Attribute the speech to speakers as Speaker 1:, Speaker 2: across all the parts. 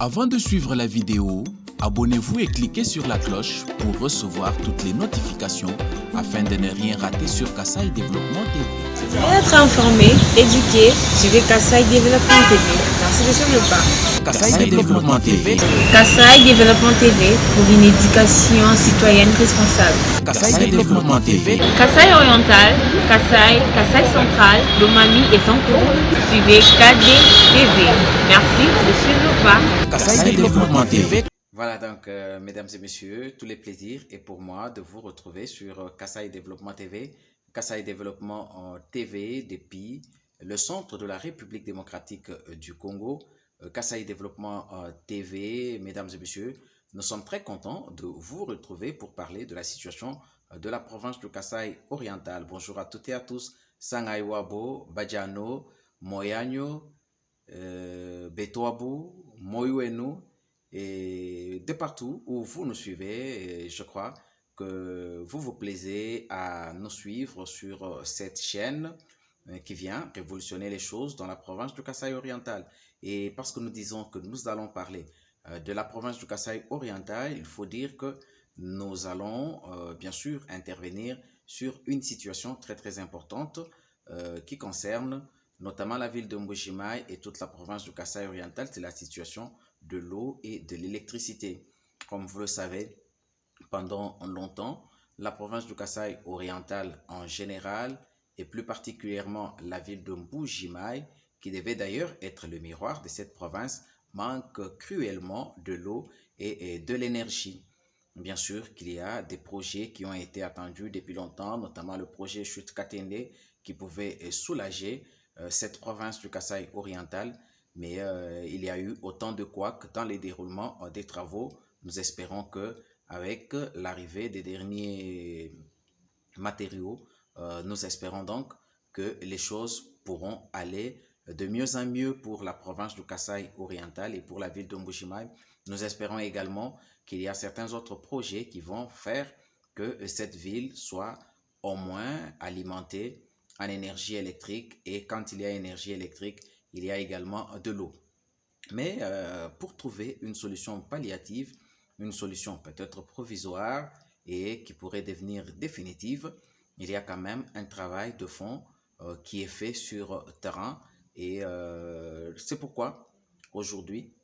Speaker 1: Avant de suivre la vidéo, abonnez-vous et cliquez sur la cloche pour recevoir toutes les notifications afin de ne rien rater sur Kasai Développement TV.
Speaker 2: Pour être informé, éduqué, suivez Kasai Développement TV. Merci de suivre le pas.
Speaker 1: Kasai Développement TV.
Speaker 2: Kasai Développement TV pour une éducation citoyenne responsable.
Speaker 1: Kasai Développement TV.
Speaker 2: Kasai Oriental, Kasai Central, Lomami et Sanko. Suivez KD TV. Merci de suivre le pas.
Speaker 1: Kasai Développement TV.
Speaker 3: Voilà donc, mesdames et messieurs, tous les plaisirs est pour moi de vous retrouver sur Kasai Développement TV. Kasai Développement TV depuis le centre de la République démocratique du Congo. Kasai Développement TV, mesdames et messieurs, nous sommes très contents de vous retrouver pour parler de la situation de la province du Kasai oriental. Bonjour à toutes et à tous. Sangai Wabo, Badiano, Moyanyo, Betoabu, Moyuenu, et de partout où vous nous suivez, je crois que vous vous plaisez à nous suivre sur cette chaîne qui vient révolutionner les choses dans la province du Kasai oriental. Et parce que nous disons que nous allons parler de la province du Kasai oriental, il faut dire que nous allons bien sûr intervenir sur une situation très importante qui concerne notamment la ville de Mbuji-Mayi et toute la province du Kasai oriental. C'est la situation de l'eau et de l'électricité. Comme vous le savez, pendant longtemps, la province du Kasai oriental en général et plus particulièrement la ville de Mbuji-Mayi, qui devait d'ailleurs être le miroir de cette province, manque cruellement de l'eau et de l'énergie. Bien sûr qu'il y a des projets qui ont été attendus depuis longtemps, notamment le projet Chute Katende qui pouvait soulager cette province du Kasai oriental, mais il y a eu autant de couacs dans les déroulements des travaux. Nous espérons que avec l'arrivée des derniers matériaux, nous espérons donc que les choses pourront aller de mieux en mieux pour la province du Kasai oriental et pour la ville de Mbuji-Mayi. Nous espérons également qu'il y a certains autres projets qui vont faire que cette ville soit au moins alimentée en énergie électrique, et quand il y a énergie électrique, il y a également de l'eau. Mais pour trouver une solution palliative, une solution peut-être provisoire et qui pourrait devenir définitive, il y a quand même un travail de fond qui est fait sur terrain, et c'est pourquoi aujourd'hui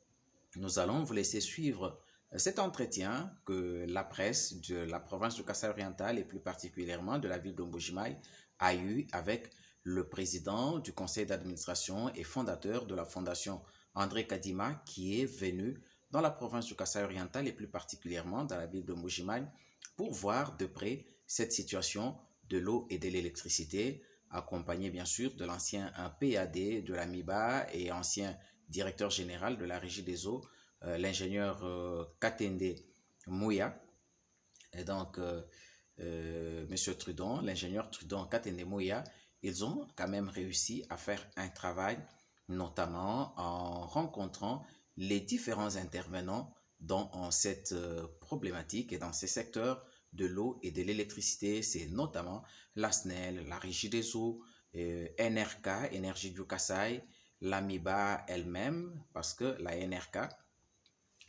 Speaker 3: nous allons vous laisser suivre cet entretien que la presse de la province du Kasai oriental et plus particulièrement de la ville de Mbuji-Mayi a eu avec le président du conseil d'administration et fondateur de la fondation André Kadima, qui est venu dans la province du Kasai oriental et plus particulièrement dans la ville de Mbuji-Mayi pour voir de près cette situation de l'eau et de l'électricité, accompagné bien sûr de l'ancien PAD de la MIBA et ancien directeur général de la Régie des eaux, l'ingénieur Katende Mouya. Et donc, Monsieur Trudon, l'ingénieur Trudon Katende Mouya, ils ont quand même réussi à faire un travail, notamment en rencontrant les différents intervenants dans cette problématique et dans ces secteurs de l'eau et de l'électricité. C'est notamment la SNEL, la Régie des eaux, NRK, Énergie du Kasai, la MIBA elle-même, parce que la NRK,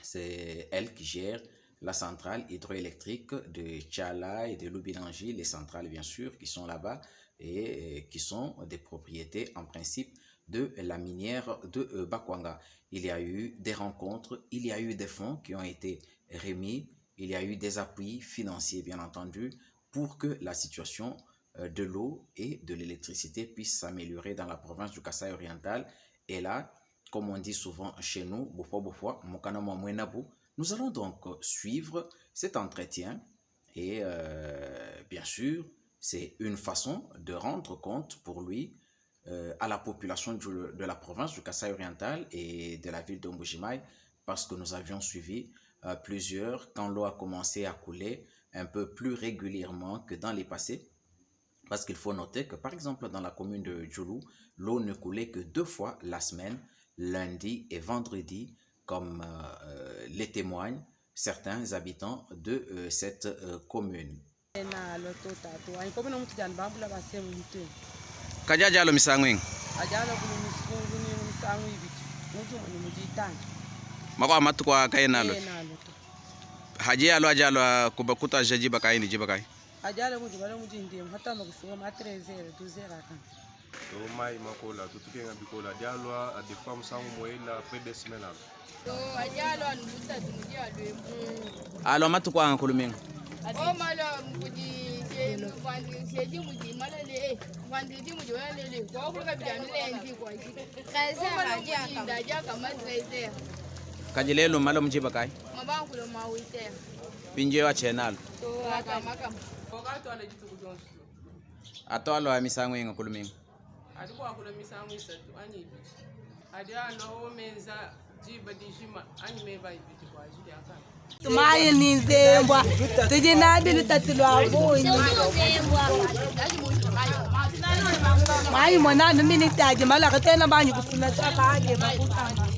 Speaker 3: c'est elle qui gère la centrale hydroélectrique de Tchala et de Lubinangi, les centrales bien sûr qui sont là-bas et qui sont des propriétés en principe de la minière de Bakwanga. Il y a eu des rencontres, il y a eu des fonds qui ont été remis, il y a eu des appuis financiers bien entendu pour que la situation de l'eau et de l'électricité puisse s'améliorer dans la province du Kasai oriental. Et là, comme on dit souvent chez nous, nous allons donc suivre cet entretien et bien sûr, c'est une façon de rendre compte pour lui à la population de la province du Kasai oriental et de la ville de Mbuji-Mayi, parce que nous avions suivi plusieurs quand l'eau a commencé à couler un peu plus régulièrement que dans les passés. Parce qu'il faut noter que par exemple dans la commune de Djoulou, l'eau ne coulait que 2 fois la semaine, lundi et vendredi, comme les témoignent certains habitants de cette commune. Mako amatu kwa kai nalo. Haji alo kubakuta jaji bakai ni jibakai.
Speaker 4: Ajalo muji balo muji ndiye hata makufunga ma 13h 12h aka.
Speaker 5: O mai makola tutuke ngabikola dialo a des femmes sans moyena après des semaines.
Speaker 6: So ajalo anuta tumuji alwe.
Speaker 3: Alo amatu kwa nkulumenga.
Speaker 6: O malo muji je muji malale wandi muji walele kwa kuka bijamile ndi kwa ji. Kaza haji aka. Daja kama 13h.
Speaker 3: Kajilelo malo muji bakai.
Speaker 6: Mabankulo mawite.
Speaker 3: Pinje wa chenalo.
Speaker 6: So akama.
Speaker 3: Ato alo amisango yenga kulumenga.
Speaker 4: Adiko akula misango isatu anyibi. Adia no menza jiba dijima anime ba ibiti kwa ajili aka.
Speaker 7: Tumaye ni nzembwa. Tujina bilu tatulwa boyi. Mai mona no minute aje mala katena banyu kufuna taka aje bakutanga.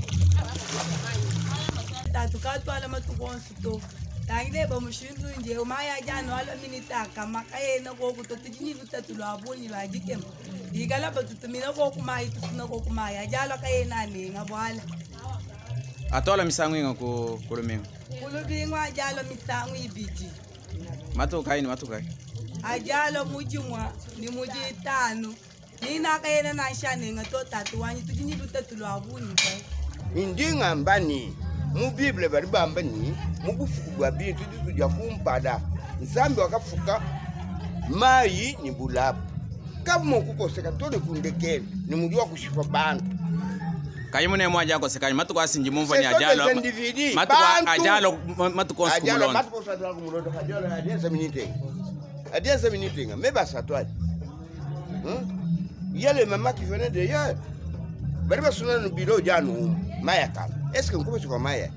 Speaker 7: Tatu katwala matukonsu to. Tangile ba mushindu nje umaya jana wala minita kama kaye na go kutotijini butatulwa abuni bajikem igala batutumina go kumai tusuna go kumaya jalo kaye nani ngabwala
Speaker 3: Atola misango yenga kulumenga.
Speaker 7: kulubingwa jalo misangu ibiji
Speaker 3: Matu kai.
Speaker 7: ajalo mujimwa ni muji tano nina kaye na shane ngato tatu wanyi tujini butatulwa abuni
Speaker 8: Indinga mbani mu Bible bari bambani mu kufugwa bintu tujya kumpada nzambi wakafuka mai ni bulabu kama kukoseka tone kundekeni ni mudi wa kushifa bantu
Speaker 3: Kayimune mwaja ko sekanye matu kwa sinji mumvo ni ajalo. Matu kwa ajalo matu kwa skumulondo.
Speaker 8: Ajalo matu kwa sadra kumulondo ajalo adienza minute meba satwali. Yale mama qui venait de hier. Bari basuna no bilo janu maya kala. Est-ce que vous pouvez.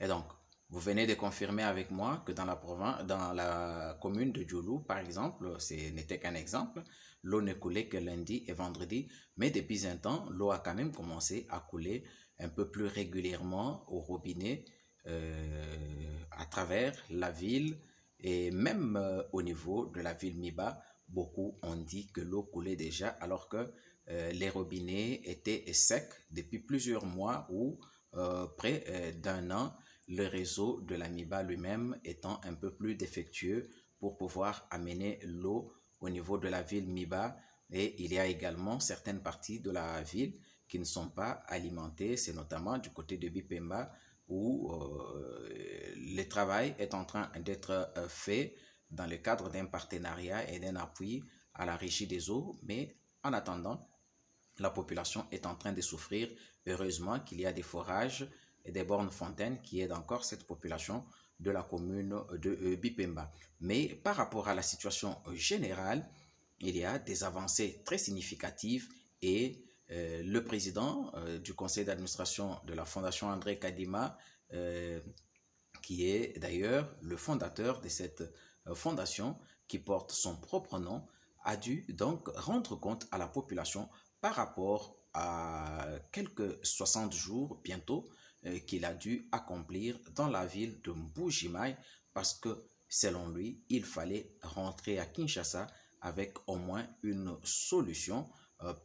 Speaker 3: Et donc, vous venez de confirmer avec moi que dans la province, dans la commune de Djoulou, par exemple, ce n'était qu'un exemple, l'eau ne coulait que lundi et vendredi, mais depuis un temps, l'eau a quand même commencé à couler un peu plus régulièrement au robinet à travers la ville et même au niveau de la ville Miba. Beaucoup ont dit que l'eau coulait déjà alors que les robinets étaient secs depuis plusieurs mois ou près d'un an, le réseau de la Miba lui-même étant un peu plus défectueux pour pouvoir amener l'eau au niveau de la ville Miba. Et il y a également certaines parties de la ville qui ne sont pas alimentées, c'est notamment du côté de Bipemba où le travail est en train d'être fait dans le cadre d'un partenariat et d'un appui à la régie des eaux. Mais en attendant, la population est en train de souffrir. Heureusement qu'il y a des forages et des bornes fontaines qui aident encore cette population de la commune de Bipemba. Mais par rapport à la situation générale, il y a des avancées très significatives et le président du conseil d'administration de la Fondation André Kadima, qui est d'ailleurs le fondateur de cette fondation qui porte son propre nom, a dû donc rendre compte à la population par rapport à quelques 60 jours bientôt qu'il a dû accomplir dans la ville de Mbuji-Mayi parce que selon lui, il fallait rentrer à Kinshasa avec au moins une solution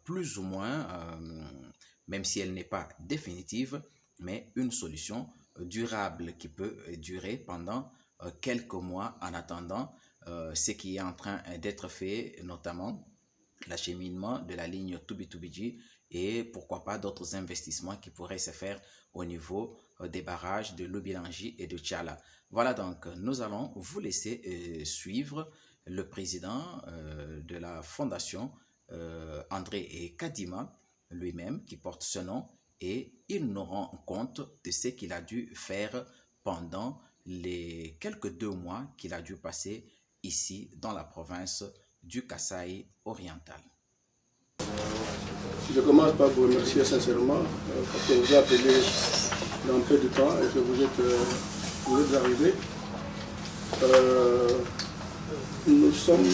Speaker 3: plus ou moins, même si elle n'est pas définitive, mais une solution durable qui peut durer pendant quelques mois en attendant ce qui est en train d'être fait, notamment l'acheminement de la ligne Tubi-Tubidji et pourquoi pas d'autres investissements qui pourraient se faire au niveau des barrages de Lubilangi et de Tchala. Voilà donc, nous allons vous laisser suivre le président de la fondation André Kadima lui-même qui porte ce nom et il nous rend compte de ce qu'il a dû faire pendant les quelques 2 mois qu'il a dû passer ici dans la province du Kasaï oriental.
Speaker 9: Je commence par vous remercier sincèrement parce que vous avez appelé dans peu de temps et que vous êtes arrivés. Nous sommes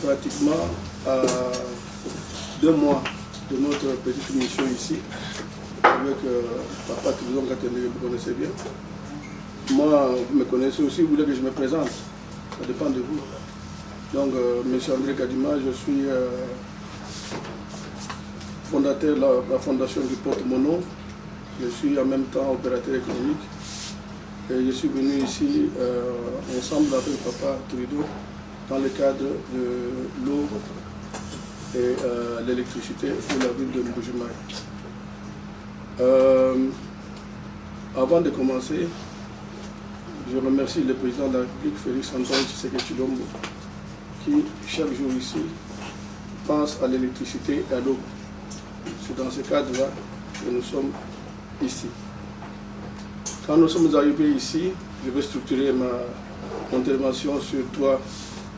Speaker 9: pratiquement à 2 mois de notre petite mission ici avec Papa Toulouse Katende, vous connaissez bien. Moi, vous me connaissez aussi, vous voulez que je me présente, ça dépend de vous. Donc, M. André Kadima, je suis fondateur de la fondation qui porte mon nom, Je suis en même temps opérateur économique. Et je suis venu ici ensemble avec Papa Trudeau dans le cadre de l'eau et l'électricité pour la ville de Mbuji-Mayi. Avant de commencer, je remercie le président de la République, Félix Antoine Tshisekedi Tshilombo, qui chaque jour ici pense à l'électricité et à l'eau. C'est dans ce cadre-là que nous sommes ici. Quand nous sommes arrivés ici, je vais structurer ma intervention sur 3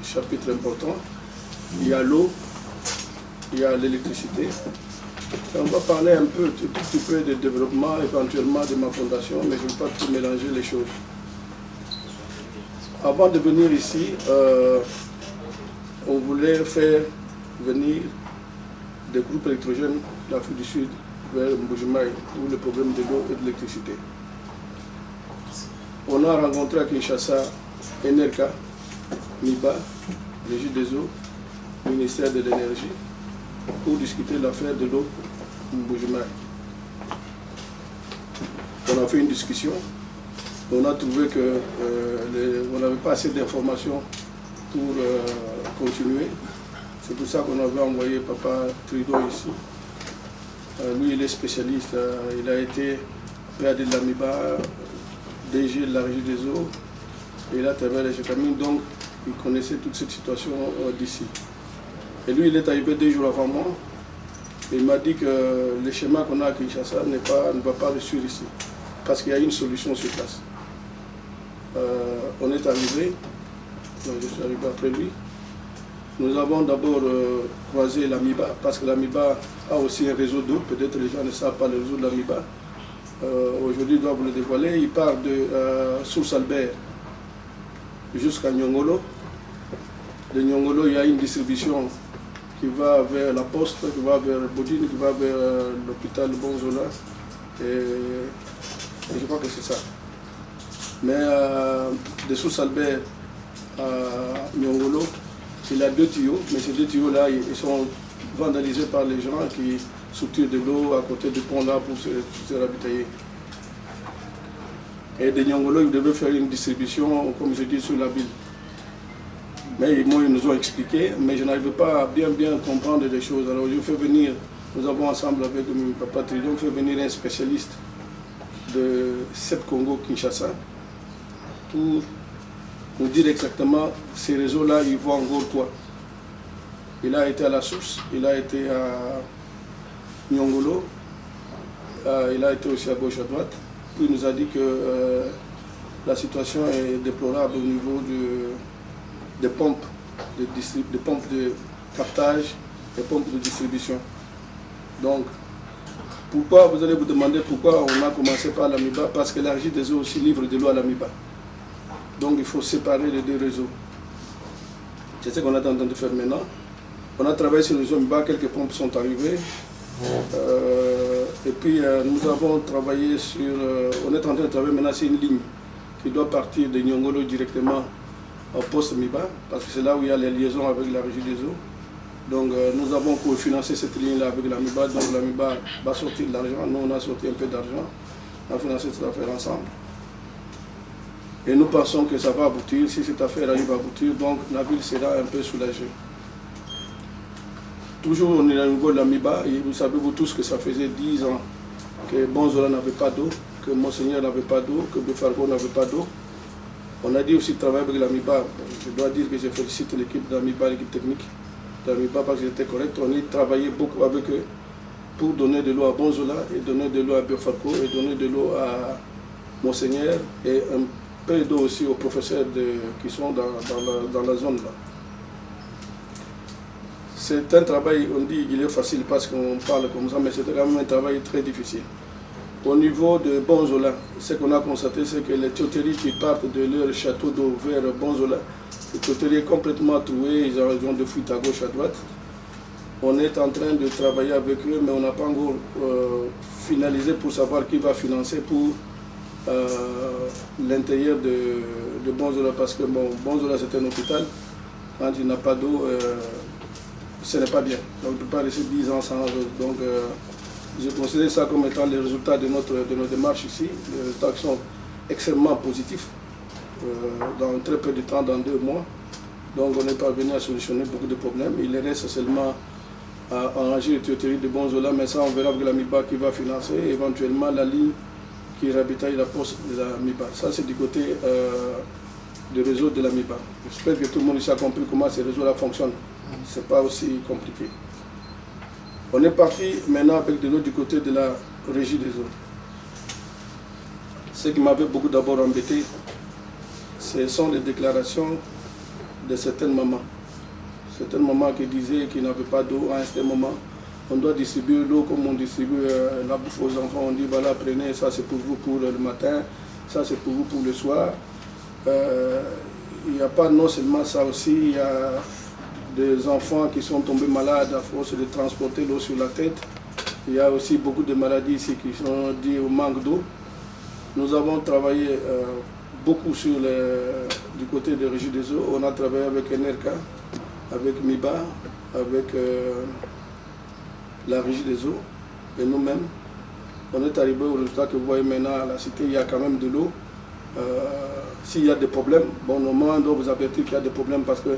Speaker 9: chapitres importants. Il y a l'eau, il y a l'électricité. On va parler un peu, tout petit peu de développement, éventuellement de ma fondation, mais je ne vais pas tout mélanger les choses. Avant de venir ici, on voulait faire venir des groupes électrogènes d'Afrique du Sud vers Mbuji-Mayi pour le problème de l'eau et de l'électricité. On a rencontré à Kinshasa Enerka, MIBA, Régie des eaux, ministère de l'énergie, pour discuter l'affaire de l'eau Mbuji-Mayi. On a fait une discussion. On a trouvé qu'on n'avait pas assez d'informations pour continuer. C'est pour ça qu'on avait envoyé Papa Trudeau ici. Lui, il est spécialiste. Il a été PAD de la MIBA, DG de la Régie des eaux. Et il a travaillé les Jécamines, donc il connaissait toute cette situation d'ici. Et lui, il est arrivé 2 jours avant moi. Il m'a dit que le schéma qu'on a à Kinshasa ne va pas réussir ici, parce qu'il y a une solution sur place. On est arrivé, je suis arrivé après lui. Nous avons d'abord croisé la MIBA, parce que la MIBA a aussi un réseau d'eau. Peut-être les gens ne savent pas le réseau de la MIBA. Aujourd'hui, ils doivent vous le dévoiler. Il part de Source Albert jusqu'à Nyongolo. De Nyongolo, il y a une distribution qui va vers la Poste, qui va vers Bodine, qui va vers l'hôpital Bonzola. Et je crois que c'est ça. Mais de Source Albert à Nyongolo, il a 2 tuyaux, mais ces 2 tuyaux-là, ils sont vandalisés par les gens qui soutirent de l'eau à côté du pont-là pour se ravitailler. Et de Nyongolo, ils devaient faire une distribution, comme je dis, sur la ville. Mais moi, ils nous ont expliqué, mais je n'arrive pas à bien comprendre les choses. Alors, je fais venir, nous avons ensemble avec Papa Trudeau, fait venir un spécialiste de CEP Congo Kinshasa pour nous dire exactement ces réseaux-là, ils vont en gros quoi. Il a été à la source, il a été à Nyongolo, il a été aussi à gauche à droite. Puis il nous a dit que la situation est déplorable au niveau des pompes de captage, des pompes de distribution. Donc, pourquoi, vous allez vous demander pourquoi on a commencé par la MIBA? Parce que la Régie des eaux aussi livre de l'eau à la MIBA. Donc il faut séparer les 2 réseaux. C'est ce qu'on est en train de faire maintenant. On a travaillé sur le réseau MIBA, quelques pompes sont arrivées. Et puis nous avons travaillé sur... on est en train de travailler maintenant sur une ligne qui doit partir de Nyongolo directement au poste MIBA, parce que c'est là où il y a les liaisons avec la Régie des eaux. Donc nous avons cofinancé cette ligne-là avec la MIBA, donc la MIBA va sortir de l'argent, nous on a sorti un peu d'argent, on a financé cette affaire ensemble. Et nous pensons que ça va aboutir, si cette affaire arrive à aboutir, donc la ville sera un peu soulagée. Toujours on est au niveau de la MIBA, et vous savez vous tous que ça faisait 10 ans que Bonzola n'avait pas d'eau, que Monseigneur n'avait pas d'eau, que Befargo n'avait pas d'eau. On a dit aussi de travailler avec la MIBA. Je dois dire que je félicite l'équipe de la MIBA, l'équipe technique de la MIBA, parce qu'ils étaient corrects. On a travaillé beaucoup avec eux pour donner de l'eau à Bonzola, et donner de l'eau à Befargo, et donner de l'eau à Monseigneur, et un peu d'eau aussi aux professeurs qui sont dans la zone là. C'est un travail, on dit qu'il est facile parce qu'on parle comme ça, mais c'est quand même un travail très difficile. Au niveau de Bonzola, ce qu'on a constaté, c'est que les tuyauteries qui partent de leur château d'eau vers Bonzola, les tuyauteries complètement trouées, ils ont de fuites à gauche, à droite. On est en train de travailler avec eux, mais on n'a pas encore finalisé pour savoir qui va financer pour l'intérieur de Bonzola, parce que bon, Bonzola c'est un hôpital, quand il n'a pas d'eau, ce n'est pas bien. Donc, on ne peut pas rester 10 ans sans eau. Donc Je considère ça comme étant les résultats de nos démarches ici, les résultats qui sont extrêmement positifs. Dans très peu de temps, dans 2 mois. Donc on est parvenu à solutionner beaucoup de problèmes. Il reste seulement à arranger les tuyauteries de Bonzola, mais ça on verra avec la MIBA qui va financer, éventuellement la ligne qui ravitaille la poste de la MIBA. Ça c'est du côté du réseau de la MIBA. J'espère que tout le monde ici a compris comment ces réseaux-là fonctionnent. Ce n'est pas aussi compliqué. On est parti maintenant avec de l'autre du côté de la régie des eaux. Ce qui m'avait beaucoup d'abord embêté, ce sont les déclarations de certaines mamans. Certaines mamans qui disaient qu'ils n'avaient pas d'eau à un certain moment. On doit distribuer l'eau comme on distribue la bouffe aux enfants. On dit voilà, prenez, ça c'est pour vous pour le matin, ça c'est pour vous pour le soir. Il n'y a pas non seulement ça aussi, il y a des enfants qui sont tombés malades à force de transporter l'eau sur la tête. Il y a aussi beaucoup de maladies ici qui sont dues au manque d'eau. Nous avons travaillé beaucoup du côté de Régie des eaux. On a travaillé avec NRK, avec MIBA, avec la Régie des eaux et nous-mêmes. On est arrivé au résultat que vous voyez maintenant à la cité, il y a quand même de l'eau. S'il y a des problèmes, bon, normalement on doit vous avertir qu'il y a des problèmes parce que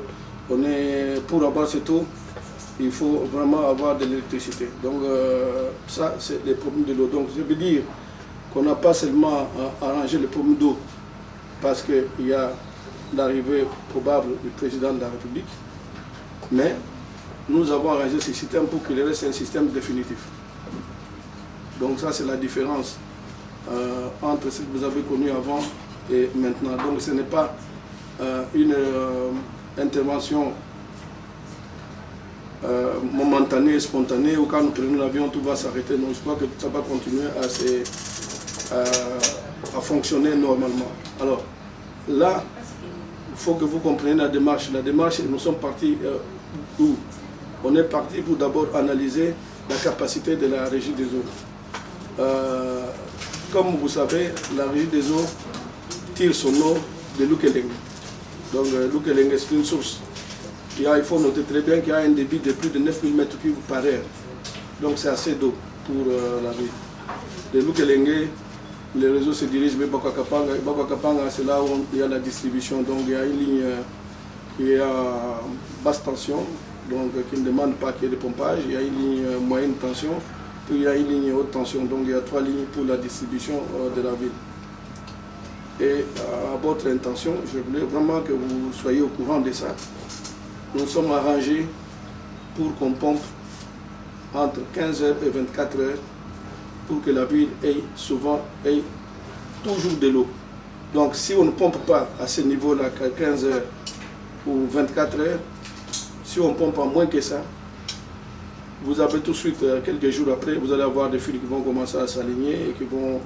Speaker 9: pour avoir cette eau, il faut vraiment avoir de l'électricité. Donc ça, c'est les problèmes de l'eau. Donc je veux dire qu'on n'a pas seulement arrangé les problèmes d'eau parce qu'il y a l'arrivée probable du président de la République, mais nous avons arrangé ce système pour qu'il reste un système définitif. Donc ça, c'est la différence entre ce que vous avez connu avant et maintenant. Donc ce n'est pas une intervention momentanée, spontanée, où quand nous prenons l'avion, tout va s'arrêter. Donc je crois que ça va continuer à fonctionner normalement. Alors là, il faut que vous compreniez la démarche. La démarche, nous sommes partis où? On est parti pour d'abord analyser la capacité de la Régie des eaux. Comme vous savez, la Régie des eaux tire son eau de Lukeleng. Donc Lukeleng est une source. Il faut noter très bien qu'il y a un débit de plus de 9000 m3 par heure. Donc c'est assez d'eau pour la ville. De Lukeleng, le réseau se dirige vers Bakakapanga. Bakakapanga, c'est là où il y a la distribution. Donc il y a une ligne qui est à basse tension, donc qui ne demande pas qu'il y ait de pompage. Il y a une ligne moyenne tension, puis il y a une ligne haute tension. Donc il y a 3 lignes pour la distribution de la ville. Et à votre intention, je voulais vraiment que vous soyez au courant de ça. Nous sommes arrangés pour qu'on pompe entre 15 h et 24 h pour que la ville ait toujours de l'eau. Donc si on ne pompe pas à ce niveau-là, à 15 h ou 24 h, si on pompe à moins que ça, vous avez tout de suite, quelques jours après, vous allez avoir des fils qui vont commencer à s'aligner et qui vont,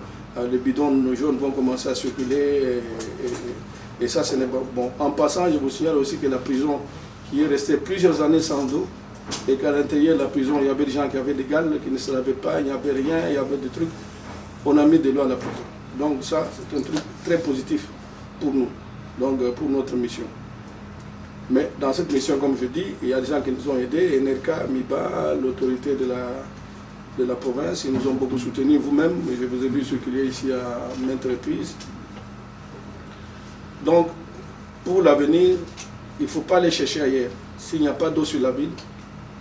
Speaker 9: les bidons jaunes vont commencer à circuler et ça, ce n'est pas bon. En passant, je vous signale aussi que la prison qui est restée plusieurs années sans eau et qu'à l'intérieur de la prison, il y avait des gens qui avaient des gales, qui ne se lavaient pas, il n'y avait rien, il y avait des trucs. On a mis de l'eau à la prison. Donc ça, c'est un truc très positif pour nous, donc pour notre mission. Mais dans cette mission, comme je dis, il y a des gens qui nous ont aidés, NRK, MIBA, l'autorité de la province, ils nous ont beaucoup soutenus, vous-même, je vous ai vu circuler ici à maintes reprises. Donc, pour l'avenir, il ne faut pas les chercher ailleurs. S'il n'y a pas d'eau sur la ville,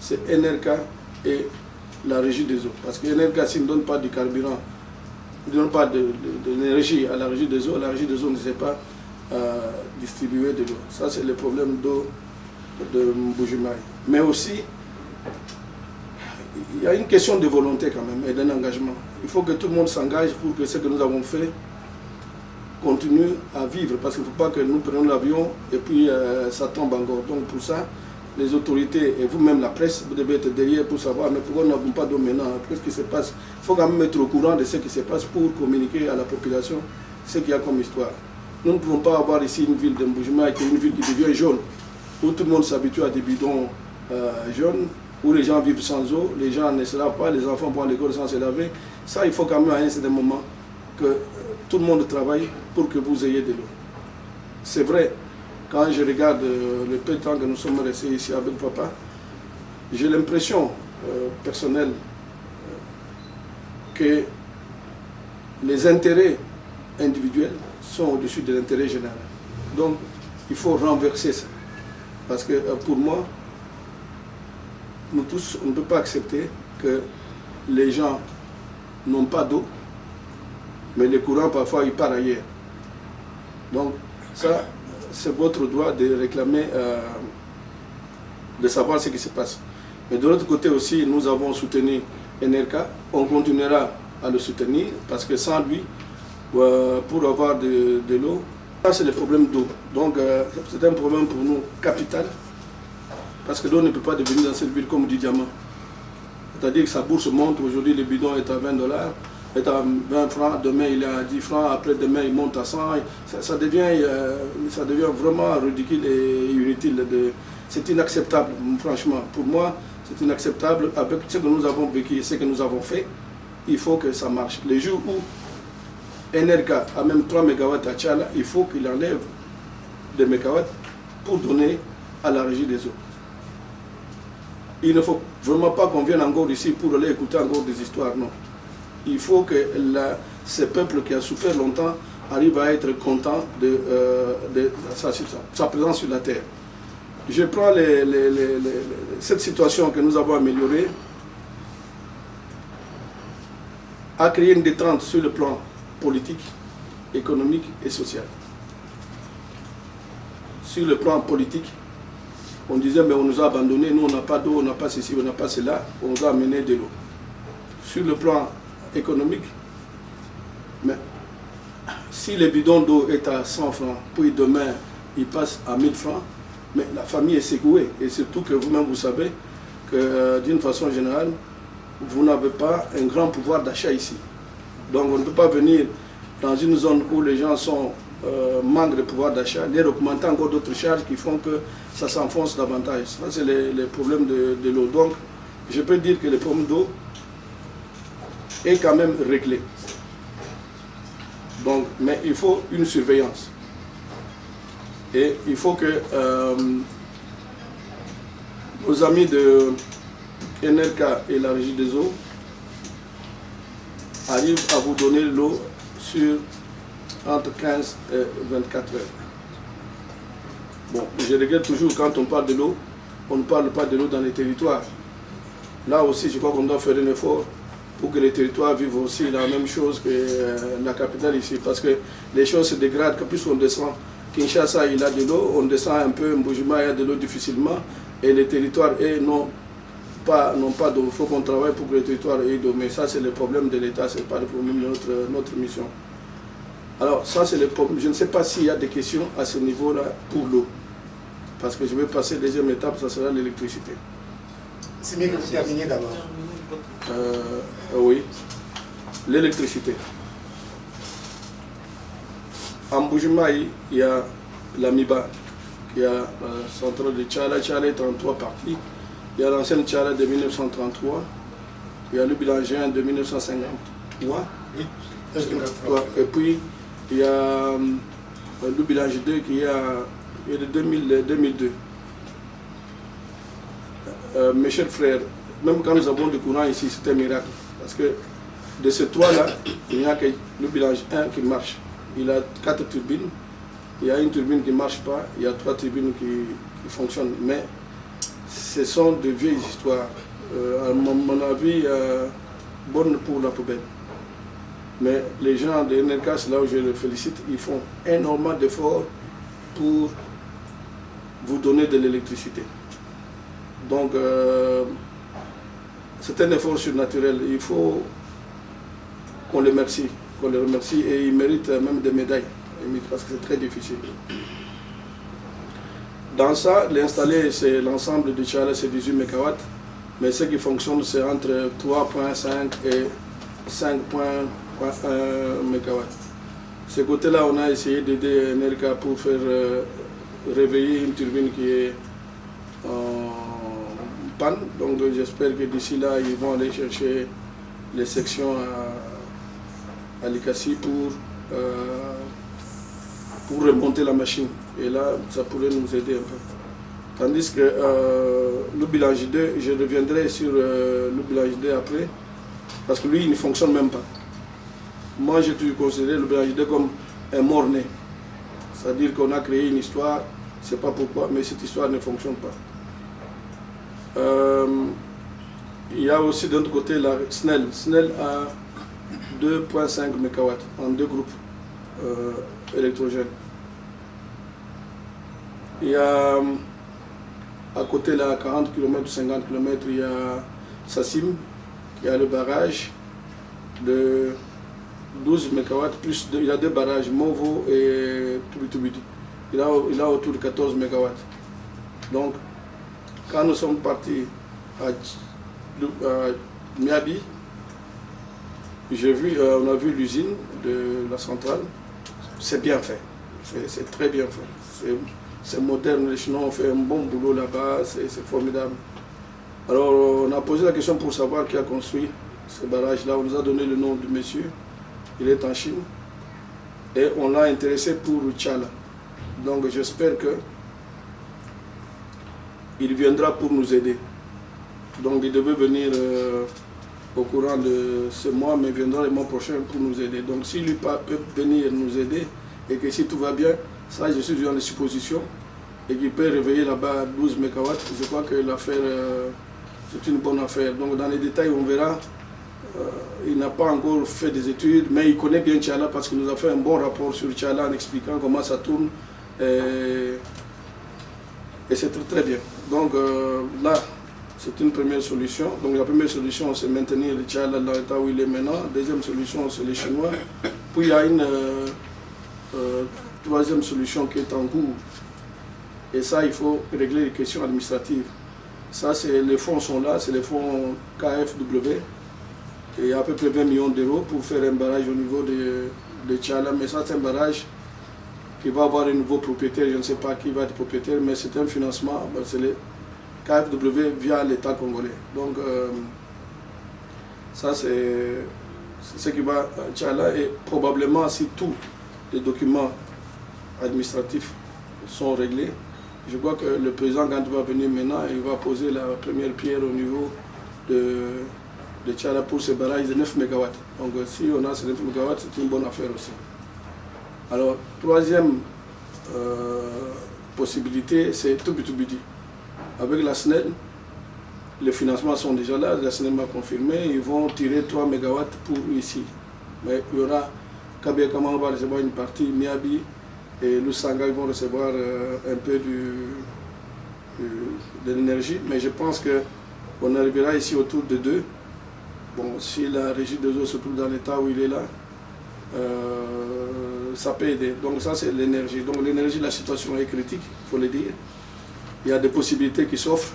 Speaker 9: c'est NRK et la Régie des eaux. Parce que NRK, s'il ne donne pas du carburant, il ne donne pas d'énergie à la Régie des eaux ne sait pas distribuer de l'eau. Ça, c'est le problème d'eau de Mbujimayi. Mais aussi, il y a une question de volonté quand même et d'un engagement. Il faut que tout le monde s'engage pour que ce que nous avons fait continue à vivre. Parce qu'il ne faut pas que nous prenions l'avion et puis ça tombe encore. Donc pour ça, les autorités et vous-même la presse, vous devez être derrière pour savoir mais pourquoi nous n'avons pas d'eau maintenant, qu'est-ce qui se passe. Il faut quand même être au courant de ce qui se passe pour communiquer à la population ce qu'il y a comme histoire. Nous ne pouvons pas avoir ici une ville de Mbujimayi qui est une ville qui devient jaune, où tout le monde s'habitue à des bidons jaunes, où les gens vivent sans eau, les gens ne se lavent pas, les enfants vont à l'école sans se laver. Ça, il faut quand même à un certain moment que tout le monde travaille pour que vous ayez de l'eau. C'est vrai, quand je regarde le peu de temps que nous sommes restés ici avec papa, j'ai l'impression personnelle que les intérêts individuels sont au-dessus de l'intérêt général. Donc, il faut renverser ça. Parce que pour moi, nous tous, on ne peut pas accepter que les gens n'ont pas d'eau, mais le courant, parfois, il part ailleurs. Donc, ça, c'est votre droit de réclamer, de savoir ce qui se passe. Mais de l'autre côté aussi, nous avons soutenu NRK, on continuera à le soutenir, parce que sans lui, pour avoir de l'eau, ça c'est le problème d'eau. Donc, c'est un problème pour nous capital, parce que l'eau ne peut pas devenir dans cette ville comme du diamant. C'est-à-dire que sa bourse monte, aujourd'hui le bidon est à $20, est à 20 francs, demain il est à 10 francs, après demain il monte à 100. Ça devient vraiment ridicule et inutile. C'est inacceptable, franchement. Pour moi, c'est inacceptable. Avec ce que nous avons vécu et ce que nous avons fait, il faut que ça marche. Les jours où NRK a même 3 MW à Tchala, il faut qu'il enlève des mégawatts pour donner à la régie des eaux. Il ne faut vraiment pas qu'on vienne encore ici pour aller écouter encore des histoires, non. Il faut que ce peuple qui a souffert longtemps arrive à être content de sa présence sur la terre. Je prends cette situation que nous avons améliorée, a créé une détente sur le plan politique, économique et social. Sur le plan politique, on disait mais on nous a abandonnés, nous on n'a pas d'eau, on n'a pas ceci, on n'a pas cela, on nous a amené de l'eau. Sur le plan économique, mais si le bidon d'eau est à 100 francs, puis demain il passe à 1000 francs, mais la famille est secouée. Et surtout que vous-même vous savez que d'une façon générale, vous n'avez pas un grand pouvoir d'achat ici. Donc on ne peut pas venir dans une zone où les gens manquent de pouvoir d'achat, les augmenter encore d'autres charges qui font que ça s'enfonce davantage. Ça c'est les problèmes de l'eau. Donc je peux dire que le problème d'eau est quand même réglé. Donc, mais il faut une surveillance. Et il faut que nos amis de NRK et la Régie des eaux arrivent à vous donner l'eau sur entre 15 et 24 heures. Bon, je regrette toujours quand on parle de l'eau, on ne parle pas de l'eau dans les territoires. Là aussi, je crois qu'on doit faire un effort pour que les territoires vivent aussi la même chose que la capitale ici. Parce que les choses se dégradent, que plus on descend. Kinshasa, il a de l'eau, on descend un peu, Mbujima, il y a de l'eau difficilement. Et les territoires n'ont pas d'eau. Il faut qu'on travaille pour que les territoires aient d'eau. Mais ça, c'est le problème de l'État, ce n'est pas le problème de notre mission. Alors, ça, c'est le problème. Je ne sais pas s'il y a des questions à ce niveau-là pour l'eau. Parce que je vais passer deuxième étape, ça sera l'électricité.
Speaker 10: C'est mieux que vous terminiez d'abord.
Speaker 9: Oui, l'électricité. En Bujimaï, il y a l'Amiba, il y a la centrale de Tchala. Tchala est en 3 parties. Il y a l'ancienne Tchala de 1933, il y a le Bilangien de 1953, et puis il y a le Bilange 2 qui est de 2002. Mes chers frères, même quand nous avons du courant ici, c'est un miracle. Parce que de ces 3-là, il n'y a que le Bilange 1 qui marche. Il a 4 turbines. Il y a une turbine qui ne marche pas. Il y a 3 turbines qui fonctionnent. Mais ce sont de vieilles histoires. À mon avis, bonnes pour la poubelle. Mais les gens de NRK, c'est là où je les félicite, ils font énormément d'efforts pour vous donner de l'électricité. Donc, c'est un effort surnaturel. Il faut qu'on les remercie. Et ils méritent même des médailles, parce que c'est très difficile. Dans ça, l'installer, c'est l'ensemble du Tchala, c'est 18 MW, mais ce qui fonctionne, c'est entre 3.5 et 5.1 MW. Ce côté-là, on a essayé d'aider NRK pour faire réveiller une turbine qui est en panne. Donc j'espère que d'ici là, ils vont aller chercher les sections à Likassi pour remonter la machine. Et là, ça pourrait nous aider un peu. Tandis que le Bilange 2, je reviendrai sur le Bilange 2 après, Parce que lui, il ne fonctionne même pas. Moi, j'ai toujours considéré le BHD comme un mort-né. C'est-à-dire qu'on a créé une histoire, je ne sais pas pourquoi, mais cette histoire ne fonctionne pas. Il y a aussi d'un autre côté la SNEL. SNEL a 2,5 MW en 2 groupes électrogènes. Il y a à côté là, 40 km ou 50 km, il y a Sassim, qui a le barrage de 12 MW, plus il y a 2 barrages, Movo et Tubitubidi. Il a autour de 14 MW. Donc, quand nous sommes partis à Miabi, on a vu l'usine de la centrale. C'est bien fait, c'est très bien fait. C'est moderne, les Chinois ont fait un bon boulot là-bas, c'est formidable. Alors, on a posé la question pour savoir qui a construit ce barrage-là. On nous a donné le nom du monsieur, il est en Chine. Et on l'a intéressé pour Tchala. Donc, j'espère qu'il viendra pour nous aider. Donc, il devait venir au courant de ce mois, mais il viendra le mois prochain pour nous aider. Donc, s'il lui peut venir nous aider, et que si tout va bien, ça, je suis dans les suppositions, et qu'il peut réveiller là-bas 12 MW, je crois que l'affaire, c'est une bonne affaire. Donc, dans les détails, on verra. Il n'a pas encore fait des études, mais il connaît bien Tchala parce qu'il nous a fait un bon rapport sur Tchala en expliquant comment ça tourne. Et c'est très bien. Donc, là, c'est une première solution. Donc, la première solution, c'est maintenir le Tchala dans l'état où il est maintenant. La deuxième solution, c'est les Chinois. Puis, il y a une troisième solution qui est en cours. Et ça, il faut régler les questions administratives. Ça, les fonds sont là, c'est les fonds KFW. Et il y a à peu près 20 millions d'euros pour faire un barrage au niveau de Tchala. Mais ça, c'est un barrage qui va avoir un nouveau propriétaire. Je ne sais pas qui va être propriétaire, mais c'est un financement. C'est le KFW via l'État congolais. Donc, ça, c'est ce qui va à Tchala. Et probablement, si tous les documents administratifs sont réglés, je crois que le président, quand il va venir maintenant, il va poser la première pierre au niveau de Tchala pour ce barrage de 9 MW. Donc si on a ces 9 MW, c'est une bonne affaire aussi. Alors, troisième possibilité, c'est Tubitubidi. Avec la SNEL, les financements sont déjà là, la SNEL m'a confirmé, ils vont tirer 3 MW pour ici. Mais il y aura Kabia Kamang va recevoir une partie, Miabi et Lusanga ils vont recevoir un peu de l'énergie, mais je pense qu'on arrivera ici autour de 2. Bon, si la régie des eaux se trouve dans l'état où il est là, ça peut aider. Donc ça, c'est l'énergie. Donc l'énergie, la situation est critique, il faut le dire. Il y a des possibilités qui s'offrent,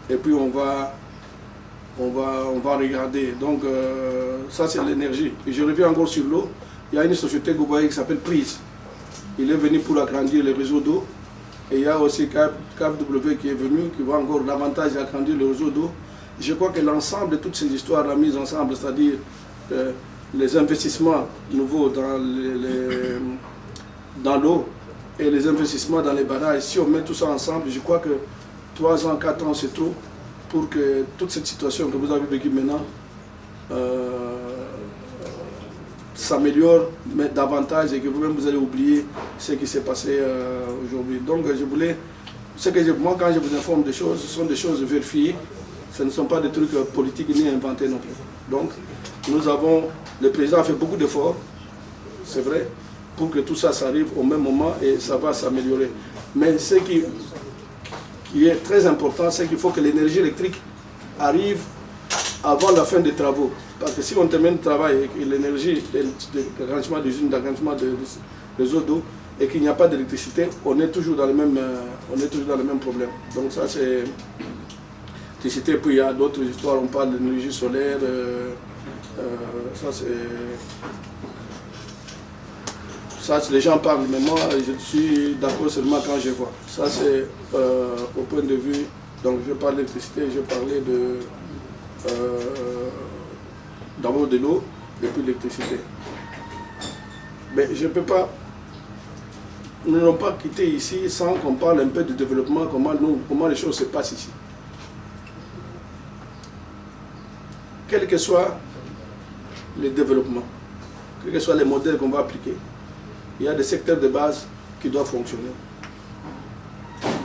Speaker 9: et puis on va regarder. Donc ça, c'est l'énergie. Et je reviens encore sur l'eau. Il y a une société qui s'appelle Prise. Il est venu pour agrandir les réseaux d'eau. Et il y a aussi KFW qui est venu, qui va encore davantage agrandir le réseau d'eau. Je crois que l'ensemble de toutes ces histoires, la mise ensemble, c'est-à-dire les investissements nouveaux dans l'eau et les investissements dans les barrages, si on met tout ça ensemble, je crois que 3 ans, 4 ans, c'est trop pour que toute cette situation que vous avez vécue maintenant s'améliore davantage et que vous-même vous allez oublier ce qui s'est passé aujourd'hui. Donc je voulais, moi quand je vous informe des choses, ce sont des choses vérifiées, ce ne sont pas des trucs politiques ni inventés non plus. Donc le président a fait beaucoup d'efforts, c'est vrai, pour que tout ça s'arrive au même moment et ça va s'améliorer. Mais ce qui est très important, c'est qu'il faut que l'énergie électrique arrive avant la fin des travaux. Parce que si on termine le travail et l'énergie, l'agrandissement d'usine, l'agrandissement de réseau d'eau, et qu'il n'y a pas d'électricité, on est toujours dans le même problème. Donc ça c'est l'électricité, puis il y a d'autres histoires, on parle d'énergie solaire, ça les gens parlent, mais moi je suis d'accord seulement quand je vois. Ça c'est au point de vue, donc je parle d'électricité, je parlais d'abord de l'eau et puis l'électricité. Mais je ne peux pas, nous n'allons pas quitter ici sans qu'on parle un peu de développement, comment les choses se passent ici. Quelle que soit le développement, quels que soient les modèles qu'on va appliquer, il y a des secteurs de base qui doivent fonctionner.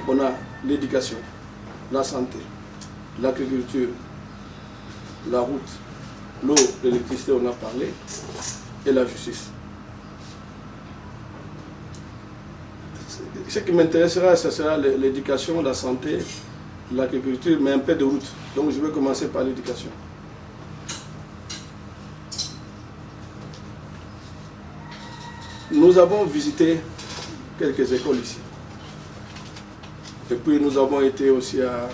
Speaker 9: On a l'éducation, la santé, l'agriculture, la route, l'eau, l'électricité, on a parlé, et la justice. Ce qui m'intéressera, ce sera l'éducation, la santé, l'agriculture, mais un peu de route. Donc je vais commencer par l'éducation. Nous avons visité quelques écoles ici. Et puis nous avons été aussi à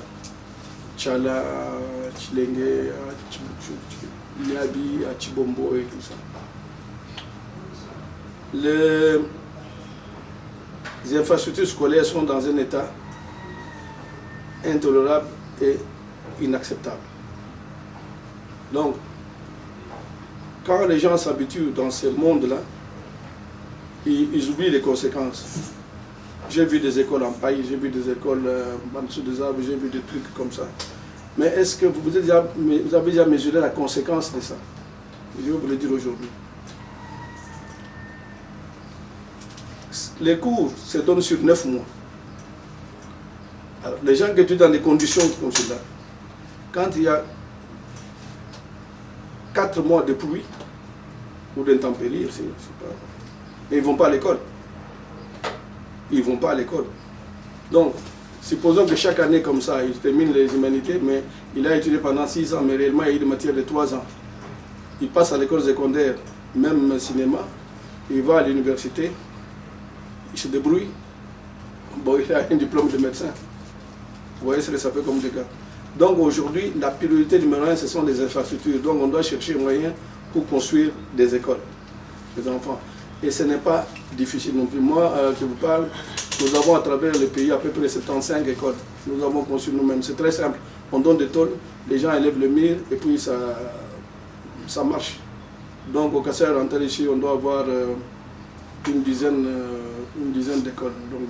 Speaker 9: Tchala, à Chilenge, à Niabi, à Chibombo et tout ça. Les infrastructures scolaires sont dans un état intolérable et inacceptable. Donc, quand les gens s'habituent dans ce monde-là, ils oublient les conséquences. J'ai vu des écoles en paille, j'ai vu des écoles en dessous des arbres, j'ai vu des trucs comme ça. Mais est-ce que vous avez déjà mesuré la conséquence de ça? Je vais vous le dire aujourd'hui. Les cours se donnent sur 9 mois. Alors, les gens qui étudient dans des conditions comme cela, quand il y a 4 mois de pluie ou d'intempéries, ils ne vont pas à l'école. Ils ne vont pas à l'école. Donc, supposons que chaque année comme ça, il termine les humanités, mais il a étudié pendant 6 ans, mais réellement il y a eu des matières de 3 ans. Il passe à l'école secondaire, même cinéma, il va à l'université, il se débrouille. Bon, il a un diplôme de médecin. Vous voyez ce que ça fait comme dégâts. Donc aujourd'hui, la priorité numéro 1, ce sont les infrastructures. Donc on doit chercher un moyen pour construire des écoles, des enfants. Et ce n'est pas difficile non plus. Moi, je vous parle, nous avons à travers le pays à peu près 75 écoles. Nous avons construit nous-mêmes. C'est très simple. On donne des tôles, les gens élèvent le mur et puis ça marche. Donc au Kassai rentré ici, on doit avoir une dizaine d'écoles. Donc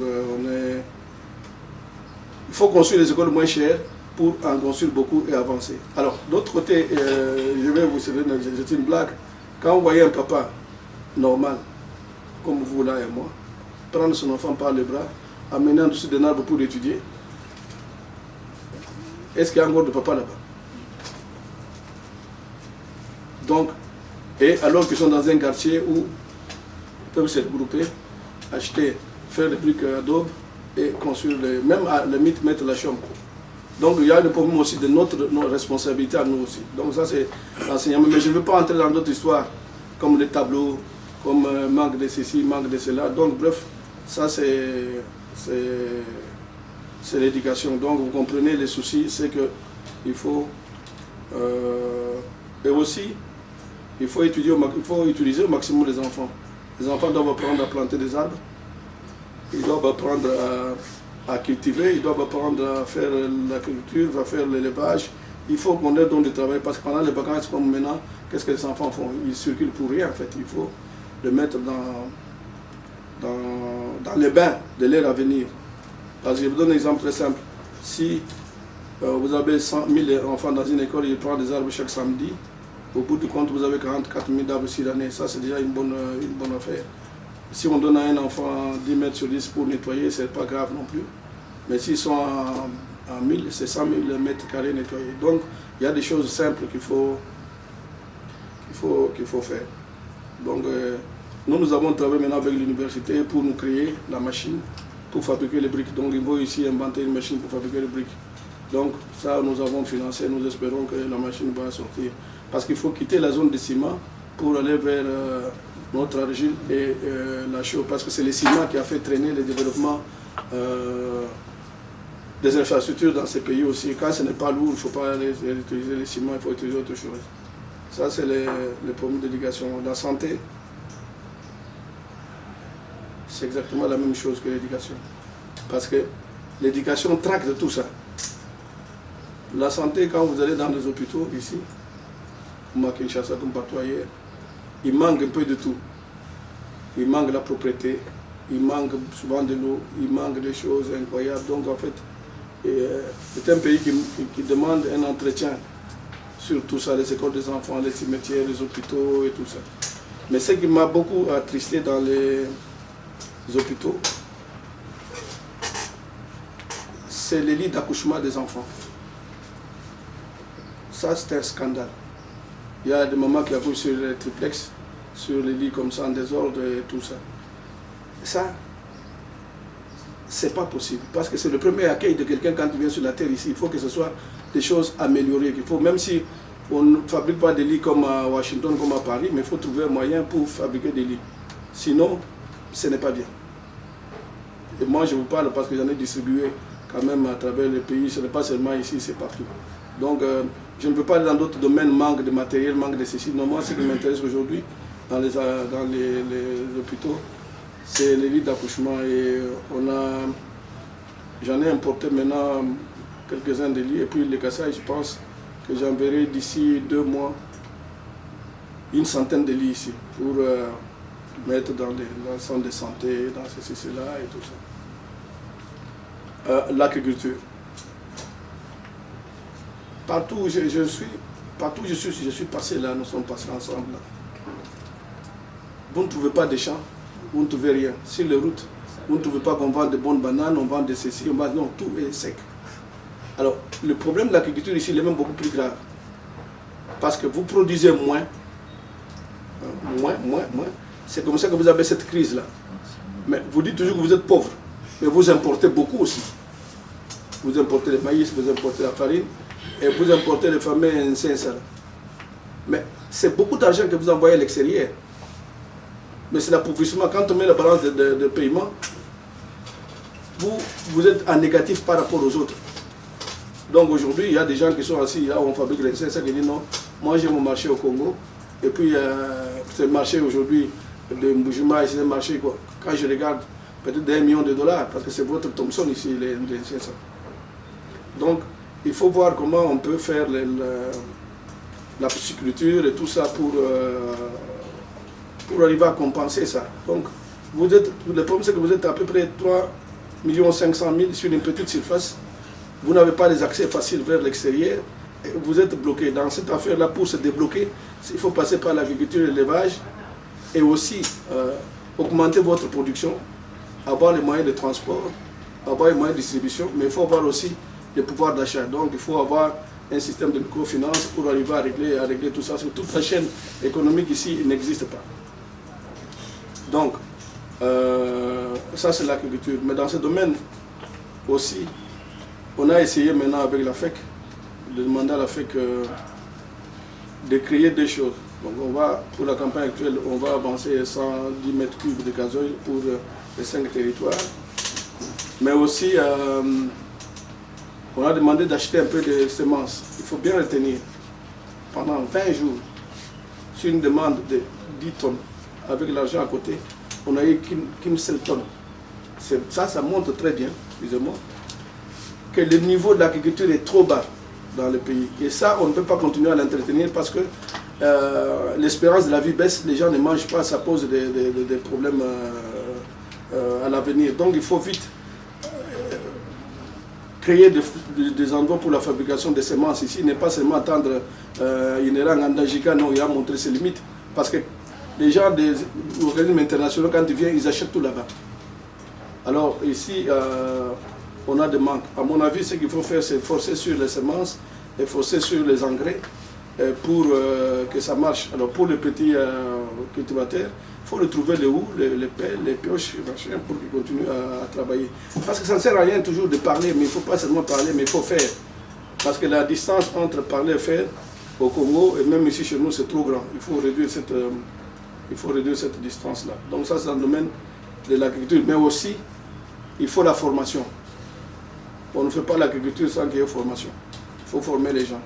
Speaker 9: il faut construire des écoles moins chères pour en construire beaucoup et avancer. Alors, d'autre côté, je vais vous servir, c'est une blague. Quand vous voyez un papa normal, comme vous là et moi, prendre son enfant par le bras, amener en dessous d'un arbre pour étudier, est-ce qu'il y a encore de papa là-bas? Donc, et alors qu'ils sont dans un quartier où ils peuvent se regrouper, acheter, faire des briques à daube et construire, même à la limite mettre la chambre. Donc il y a le problème aussi de notre responsabilité à nous aussi. Donc ça c'est l'enseignement. Mais je ne veux pas entrer dans d'autres histoires, comme les tableaux, comme manque de ceci, manque de cela. Donc bref, ça c'est l'éducation. Donc vous comprenez les soucis, c'est que il faut... et aussi, il faut utiliser au maximum les enfants. Les enfants doivent apprendre à planter des arbres, ils doivent apprendre à cultiver, ils doivent apprendre à faire l'agriculture, à faire l'élevage. Il faut qu'on ait donc du travail, parce que pendant les vacances comme maintenant, qu'est-ce que les enfants font? Ils circulent pour rien en fait. Il faut les mettre dans les bains de leur avenir. Parce que je vous donne un exemple très simple. Si vous avez 100 000 enfants dans une école, ils prennent des arbres chaque samedi, au bout du compte, vous avez 44 000 arbres sur l'année. Ça, c'est déjà une bonne affaire. Si on donne à un enfant 10 mètres sur 10 pour nettoyer, ce n'est pas grave non plus. Mais s'ils sont à 1000, c'est 100 000 mètres carrés nettoyés. Donc, il y a des choses simples qu'il faut faire. Donc, nous avons travaillé maintenant avec l'université pour nous créer la machine pour fabriquer les briques. Donc, il faut ici inventer une machine pour fabriquer les briques. Donc, ça, nous avons financé. Nous espérons que la machine va sortir. Parce qu'il faut quitter la zone de ciment pour aller vers notre argile et la chaux. Parce que c'est le ciment qui a fait traîner le développement des infrastructures dans ces pays aussi. Quand ce n'est pas lourd, il ne faut pas utiliser le ciment, il faut utiliser autre chose. Ça, c'est les problèmes d'éducation. La santé, c'est exactement la même chose que l'éducation. Parce que l'éducation traque de tout ça. La santé, quand vous allez dans les hôpitaux ici, comme à Kinshasa, comme partout ailleurs, il manque un peu de tout. Il manque la propreté, il manque souvent de l'eau, il manque des choses incroyables. Donc en fait, c'est un pays qui demande un entretien sur tout ça, les écoles des enfants, les cimetières, les hôpitaux et tout ça. Mais ce qui m'a beaucoup attristé dans les hôpitaux, c'est les lits d'accouchement des enfants. Ça, c'est un scandale. Il y a des mamans qui accouchent sur les triplex, sur les lits comme ça, en désordre et tout ça. Ça, c'est pas possible. Parce que c'est le premier accueil de quelqu'un quand il vient sur la terre ici. Il faut que ce soit des choses améliorées. Il faut, même si on ne fabrique pas des lits comme à Washington, comme à Paris, mais il faut trouver un moyen pour fabriquer des lits. Sinon, ce n'est pas bien. Et moi, je vous parle parce que j'en ai distribué quand même à travers le pays. Ce n'est pas seulement ici, c'est partout. Donc, je ne peux pas aller dans d'autres domaines, manque de matériel, manque de ceci. Non, moi, ce qui m'intéresse aujourd'hui dans les hôpitaux, c'est les lits d'accouchement. Et j'en ai importé maintenant quelques-uns des lits. Et puis les Kasaï, je pense que j'enverrai d'ici 2 mois une centaine de lits ici pour mettre dans le centre de santé, dans ceci, cela et tout ça. L'agriculture. Partout où je suis passé là, nous sommes passés ensemble là. Vous ne trouvez pas de champs, vous ne trouvez rien. Sur les routes, vous ne trouvez pas qu'on vend de bonnes bananes, on vend de ceci, on vend, non, tout est sec. Alors, le problème de l'agriculture ici, il est même beaucoup plus grave. Parce que vous produisez moins. C'est comme ça que vous avez cette crise-là. Mais vous dites toujours que vous êtes pauvre, mais vous importez beaucoup aussi. Vous importez le maïs, vous importez la farine, et vous importez les fameux incensés. Mais c'est beaucoup d'argent que vous envoyez à l'extérieur. Mais c'est l'appauvrissement. Quand on met la balance de paiement, vous êtes en négatif par rapport aux autres. Donc aujourd'hui, il y a des gens qui sont assis là où on fabrique les incensés qui disent non, moi j'ai mon marché au Congo, et puis ce marché aujourd'hui de Mboujima, c'est un marché quoi. Quand je regarde, peut-être d'$1 million, parce que c'est votre Thomson ici, les incensés. Donc, il faut voir comment on peut faire la pisciculture et tout ça pour arriver à compenser ça. Donc, le problème c'est que vous êtes à peu près 3,5 millions sur une petite surface. Vous n'avez pas les accès faciles vers l'extérieur. Vous êtes bloqué. Dans cette affaire-là, pour se débloquer, il faut passer par l'agriculture et l'élevage et aussi augmenter votre production, avoir les moyens de transport, avoir les moyens de distribution, mais il faut avoir aussi le pouvoir d'achat. Donc il faut avoir un système de microfinance pour arriver à régler tout ça. Parce que toute la chaîne économique ici n'existe pas. Donc, ça c'est l'agriculture. Mais dans ce domaine aussi, on a essayé maintenant avec la FEC, de demander à la FEC de créer des choses. Donc pour la campagne actuelle, on va avancer 110 mètres cubes de gazoil pour les 5 territoires. Mais aussi, on a demandé d'acheter un peu de semences. Il faut bien retenir, pendant 20 jours, sur une demande de 10 tonnes, avec l'argent à côté, on n'a eu qu'une seule tonne. Ça montre très bien, excusez-moi, que le niveau de l'agriculture est trop bas dans le pays. Et ça, on ne peut pas continuer à l'entretenir parce que l'espérance de la vie baisse, les gens ne mangent pas, ça pose des problèmes à l'avenir. Donc il faut vite créer des endroits pour la fabrication des semences ici, n'est pas seulement attendre Inerang, Andajika, non, il a montré ses limites. Parce que les gens des organismes internationaux, quand ils viennent, ils achètent tout là-bas. Alors ici, on a des manques. À mon avis, ce qu'il faut faire, c'est forcer sur les semences et forcer sur les engrais pour que ça marche. Alors pour les petits cultivateurs, il faut retrouver les houes, les pelles, les pioches, machin, pour qu'ils continuent à travailler. Parce que ça ne sert à rien toujours de parler, mais il ne faut pas seulement parler, mais il faut faire. Parce que la distance entre parler et faire au Congo, et même ici chez nous, c'est trop grand. Il faut réduire cette distance-là. Donc ça, c'est dans le domaine de l'agriculture. Mais aussi, il faut la formation. On ne fait pas l'agriculture sans qu'il y ait formation. Il faut former les gens.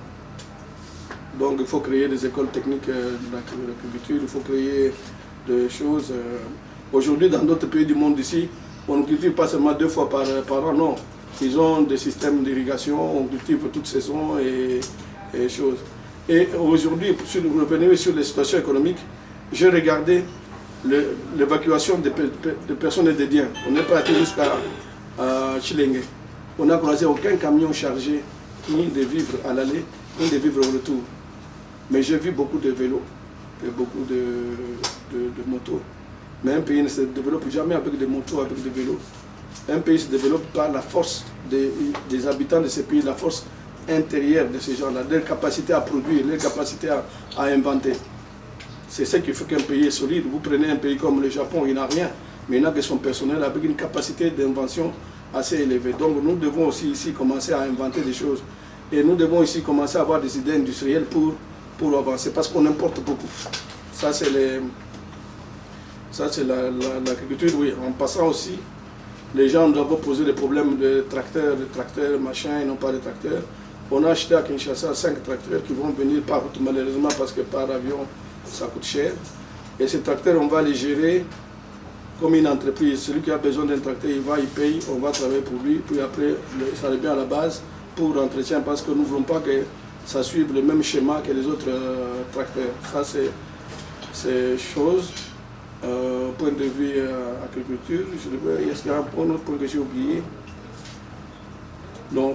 Speaker 9: Donc il faut créer des écoles techniques de l'agriculture, il faut créer des choses. Aujourd'hui, dans d'autres pays du monde ici, on ne cultive pas seulement 2 fois par an, non. Ils ont des systèmes d'irrigation, on cultive toute saison et choses. Et aujourd'hui, pour revenir sur les situations économiques, j'ai regardé l'évacuation de personnes et de biens. On n'est pas allé jusqu'à Chilenge. On n'a croisé aucun camion chargé, ni de vivres à l'aller, ni de vivres au retour. Mais j'ai vu beaucoup de vélos et beaucoup de motos. Mais un pays ne se développe jamais avec des motos, avec des vélos. Un pays se développe par la force des habitants de ce pays, la force intérieure de ces gens-là, leur capacité à produire, leur capacité à inventer. C'est ce qui fait qu'un pays est solide. Vous prenez un pays comme le Japon, il n'a rien, mais il n'a que son personnel avec une capacité d'invention assez élevée. Donc nous devons aussi ici commencer à inventer des choses. Et nous devons ici commencer à avoir des idées industrielles pour avancer, parce qu'on importe beaucoup. Ça, c'est l'agriculture, oui. En passant aussi, les gens doivent poser des problèmes de tracteurs, machin, ils n'ont pas de tracteurs. On a acheté à Kinshasa 5 tracteurs qui vont venir par route, malheureusement, parce que par avion, ça coûte cher. Et ces tracteurs, on va les gérer comme une entreprise. Celui qui a besoin d'un tracteur, il va, il paye, on va travailler pour lui, puis après, ça revient à la base pour l'entretien, parce que nous ne voulons pas que ça suive le même schéma que les autres tracteurs. Ça, c'est chose. Point de vue agriculture, est-ce qu'il y a un autre point que j'ai oublié? Non.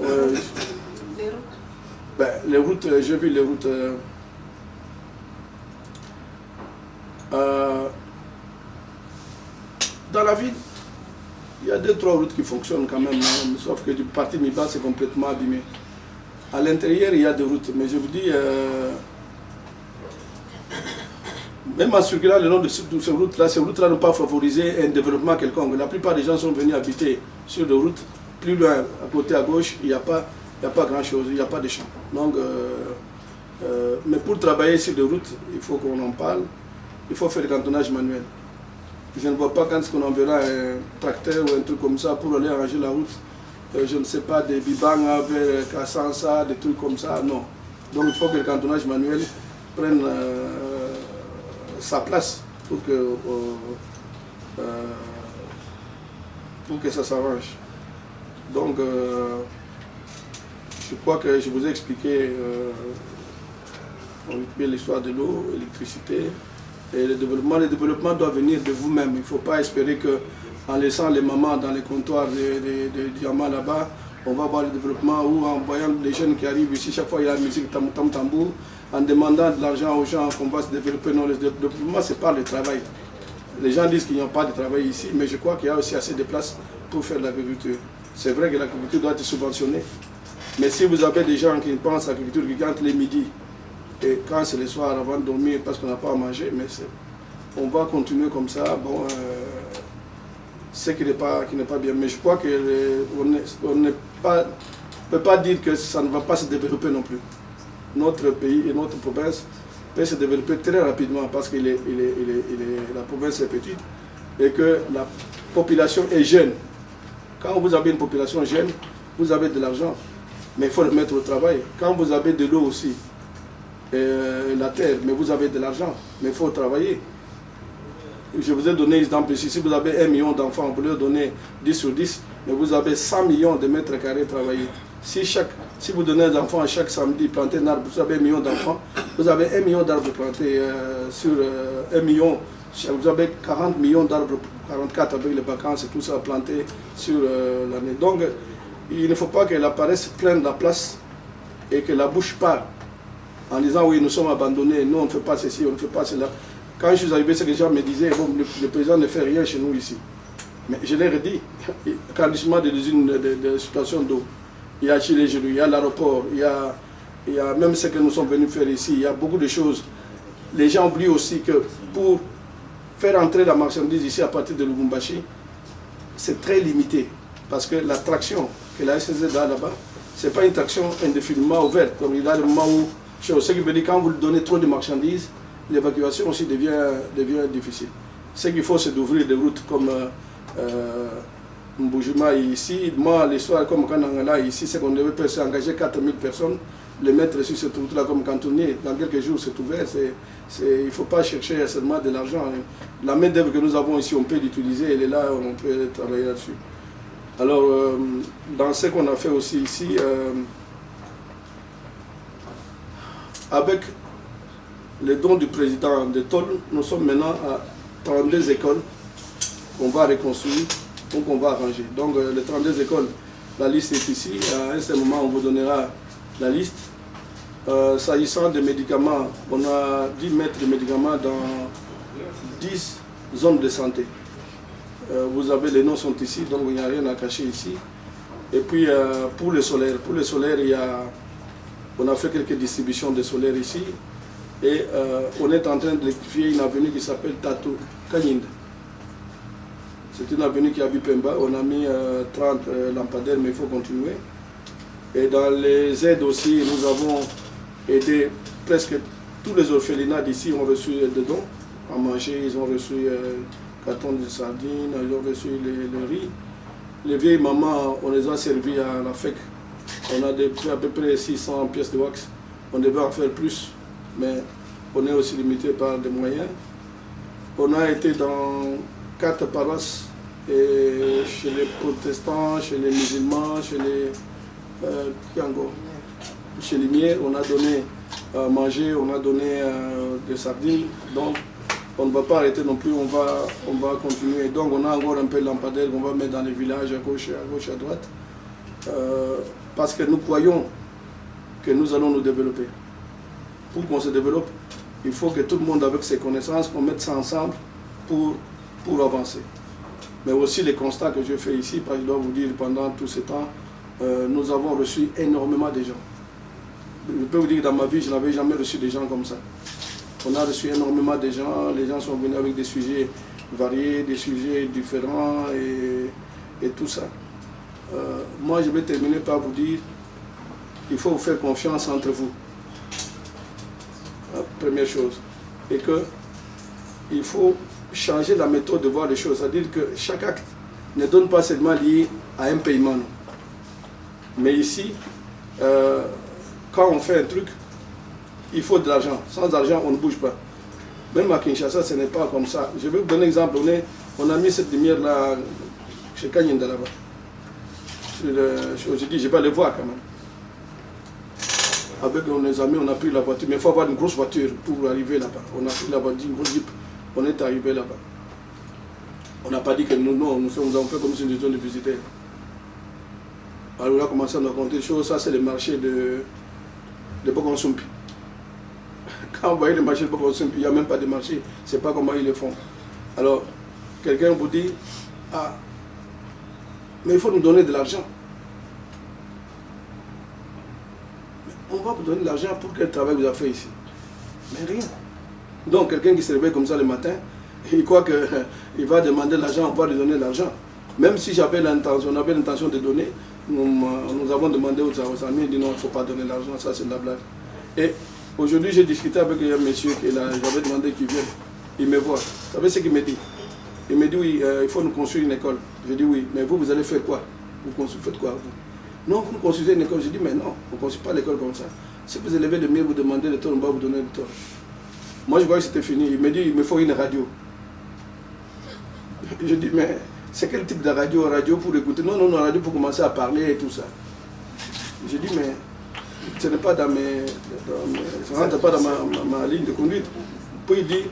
Speaker 9: Les routes. Ben, les routes, j'ai vu les routes. Dans la ville, il y a 2-3 routes qui fonctionnent quand même, hein, sauf que du parti Miba, c'est complètement abîmé. À l'intérieur, il y a des routes, mais je vous dis, même en circulant le long de ces routes-là n'ont pas favorisé un développement quelconque. La plupart des gens sont venus habiter sur des routes. Plus loin, à côté à gauche, il n'y a pas grand-chose, il n'y a pas de champs. Donc, mais pour travailler sur des routes, il faut qu'on en parle. Il faut faire le cantonnage manuel. Je ne vois pas quand on enverra un tracteur ou un truc comme ça pour aller arranger la route. Je ne sais pas, des Bibanga vers Kassansa, des trucs comme ça, non. Donc il faut que le cantonnage manuel prenne sa place pour que ça s'arrange. Donc, je crois que je vous ai expliqué l'histoire de l'eau, l'électricité. Et le développement doit venir de vous-même. Il ne faut pas espérer qu'en laissant les mamans dans les comptoirs de diamants là-bas, on va voir le développement, ou en voyant les jeunes qui arrivent ici, chaque fois il y a la musique tam-tambour, en demandant de l'argent aux gens qu'on va se développer. Non, le développement, c'est par le travail. Les gens disent qu'il n'y a pas de travail ici, mais je crois qu'il y a aussi assez de place pour faire de l'agriculture. C'est vrai que l'agriculture doit être subventionnée, mais si vous avez des gens qui pensent à l'agriculture, qui gantent les midis, et quand c'est le soir avant de dormir parce qu'on n'a pas à manger, mais on va continuer comme ça. Bon, c'est qui n'est pas bien. Mais je crois qu'on ne peut pas dire que ça ne va pas se développer non plus. Notre pays et notre province peut se développer très rapidement parce que la province est petite et que la population est jeune. Quand vous avez une population jeune, vous avez de l'argent, mais il faut le mettre au travail. Quand vous avez de l'eau aussi, la terre, mais vous avez de l'argent, mais il faut travailler. Je vous ai donné un exemple ici, si vous avez 1 million d'enfants, vous leur donnez 10 sur 10, mais vous avez 100 millions de mètres carrés travaillés. Si vous donnez aux enfants chaque samedi planter un arbre, vous avez 1 million d'enfants, vous avez 1 million d'arbres plantés sur 1 million, vous avez 40 millions d'arbres, 44 avec les vacances et tout ça planté sur l'année. Donc il ne faut pas que la paresse prenne la place et que la bouche parle en disant oui, nous sommes abandonnés, nous on ne fait pas ceci, on ne fait pas cela. Quand je suis arrivé, c'est que les gens me disaient bon, le président ne fait rien chez nous ici. Mais je leur ai dit, agrandissement de l'usine de situation d'eau, il y a Chile-Gelou, il y a l'aéroport, il y a même ce que nous sommes venus faire ici, il y a beaucoup de choses. Les gens oublient aussi que pour faire entrer la marchandise ici à partir de Lubumbashi, c'est très limité. Parce que la traction que la SNCF a là-bas, ce n'est pas une traction indéfiniment ouverte. Donc il y a le moment où, ce qui veut dire quand vous donnez trop de marchandises, l'évacuation aussi devient difficile. Ce qu'il faut, c'est d'ouvrir des routes comme Mboujima ici. Moi, l'histoire comme Kanangala ici, c'est qu'on devait engager 4000 personnes, les mettre sur cette route-là comme cantonnier. Dans quelques jours, c'est ouvert. Il ne faut pas chercher seulement de l'argent. La main-d'œuvre que nous avons ici, on peut l'utiliser, elle est là, on peut travailler là-dessus. Alors, dans ce qu'on a fait aussi ici, avec les dons du président de Tol, nous sommes maintenant à 32 écoles qu'on va reconstruire, donc on va arranger. Donc les 32 écoles, la liste est ici. À un certain moment, on vous donnera la liste. S'agissant des médicaments, on a dû mettre des médicaments dans 10 zones de santé. Vous avez les noms sont ici, donc il n'y a rien à cacher ici. Et puis pour les solaires, on a fait quelques distributions de solaires ici. Et on est en train d'électrifier une avenue qui s'appelle Tato Kanyinda. C'est une avenue qui habite Pemba. On a mis 30 lampadaires, mais il faut continuer. Et dans les aides aussi, nous avons aidé presque tous les orphelinats d'ici ont reçu des dons à manger. Ils ont reçu cartons de sardines, ils ont reçu le riz. Les vieilles mamans, on les a servis à la FEC. On a à peu près 600 pièces de wax. On devait en faire plus, mais on est aussi limité par des moyens. On a été dans 4 paroisses, et chez les protestants, chez les musulmans, chez les miers, on a donné à manger, on a donné des sardines. Donc on ne va pas arrêter non plus, on va continuer. Donc on a encore un peu de lampadaires qu'on va mettre dans les villages à gauche, à droite. Parce que nous croyons que nous allons nous développer. Pour qu'on se développe, il faut que tout le monde avec ses connaissances, qu'on mette ça ensemble pour avancer. Mais aussi les constats que je fais ici, parce que je dois vous dire, pendant tout ce temps, nous avons reçu énormément de gens. Je peux vous dire que dans ma vie, je n'avais jamais reçu des gens comme ça. On a reçu énormément de gens, les gens sont venus avec des sujets variés, des sujets différents et tout ça. Moi, je vais terminer par vous dire qu'il faut vous faire confiance entre vous. Première chose. Et qu'il faut changer la méthode de voir les choses. C'est-à-dire que chaque acte ne donne pas seulement lié à un paiement. Non. Mais ici, quand on fait un truc, il faut de l'argent. Sans argent, on ne bouge pas. Même à Kinshasa, ce n'est pas comme ça. Je vais vous donner un exemple. On a mis cette lumière-là chez Kanyinda là-bas. Je dis, je vais aller voir quand même. Avec nos amis, on a pris la voiture. Mais il faut avoir une grosse voiture pour arriver là-bas. On a pris la voiture, une grosse jeep. On est arrivé là-bas. On n'a pas dit que nous avons fait comme si nous étions des visiteurs. Alors on a commencé à nous raconter des choses. Ça, c'est le marché de Bokonsumpi. Quand vous voyez le marché de Bokonsumpi, il n'y a même pas de marché. Je ne sais pas comment ils le font. Alors, quelqu'un vous dit, ah, mais il faut nous donner de l'argent. On va vous donner de l'argent pour quel travail vous avez fait ici. Mais rien. Donc, quelqu'un qui se réveille comme ça le matin, il croit qu'il va demander de l'argent, on va lui donner de l'argent. Même si j'avais l'intention, on avait l'intention de donner, nous avons demandé aux amis, ils disent non, il ne faut pas donner de l'argent, ça c'est de la blague. Et aujourd'hui, j'ai discuté avec un monsieur qui est là, j'avais demandé qu'il vienne. Il me voit. Vous savez ce qu'il me dit? Il me dit oui, il faut nous construire une école. Je dis oui, mais vous allez faire quoi? Vous faites quoi vous? Non, vous nous construisez une école. Je dis mais non, on ne construit pas l'école comme ça. Si vous élevez le mieux, vous demandez le tort, on va vous donner le tort. Moi je crois que c'était fini. Il me dit il me faut une radio. Je dis mais c'est quel type de radio? Radio pour écouter? Non, radio pour commencer à parler et tout ça. Je dis mais ce n'est pas ça ne rentre pas dans ma ligne de conduite. Puis il dit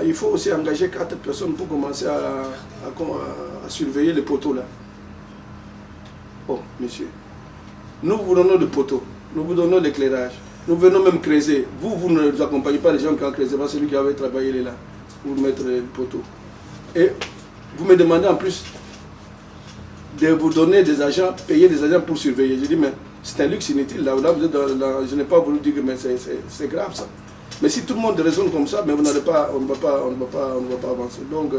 Speaker 9: il faut aussi engager 4 personnes pour commencer à surveiller les poteaux là. Oh, monsieur, nous vous donnons le poteau, nous vous donnons l'éclairage, nous venons même creuser. Vous ne nous accompagnez pas les gens qui ont creusé, c'est celui qui avait travaillé là, pour mettre le poteau. Et vous me demandez en plus de vous donner des agents, payer des agents pour surveiller. Je dis, mais c'est un luxe inutile. Là vous êtes je n'ai pas voulu dire que c'est grave ça. Mais si tout le monde raisonne comme ça, mais on ne va pas avancer. Donc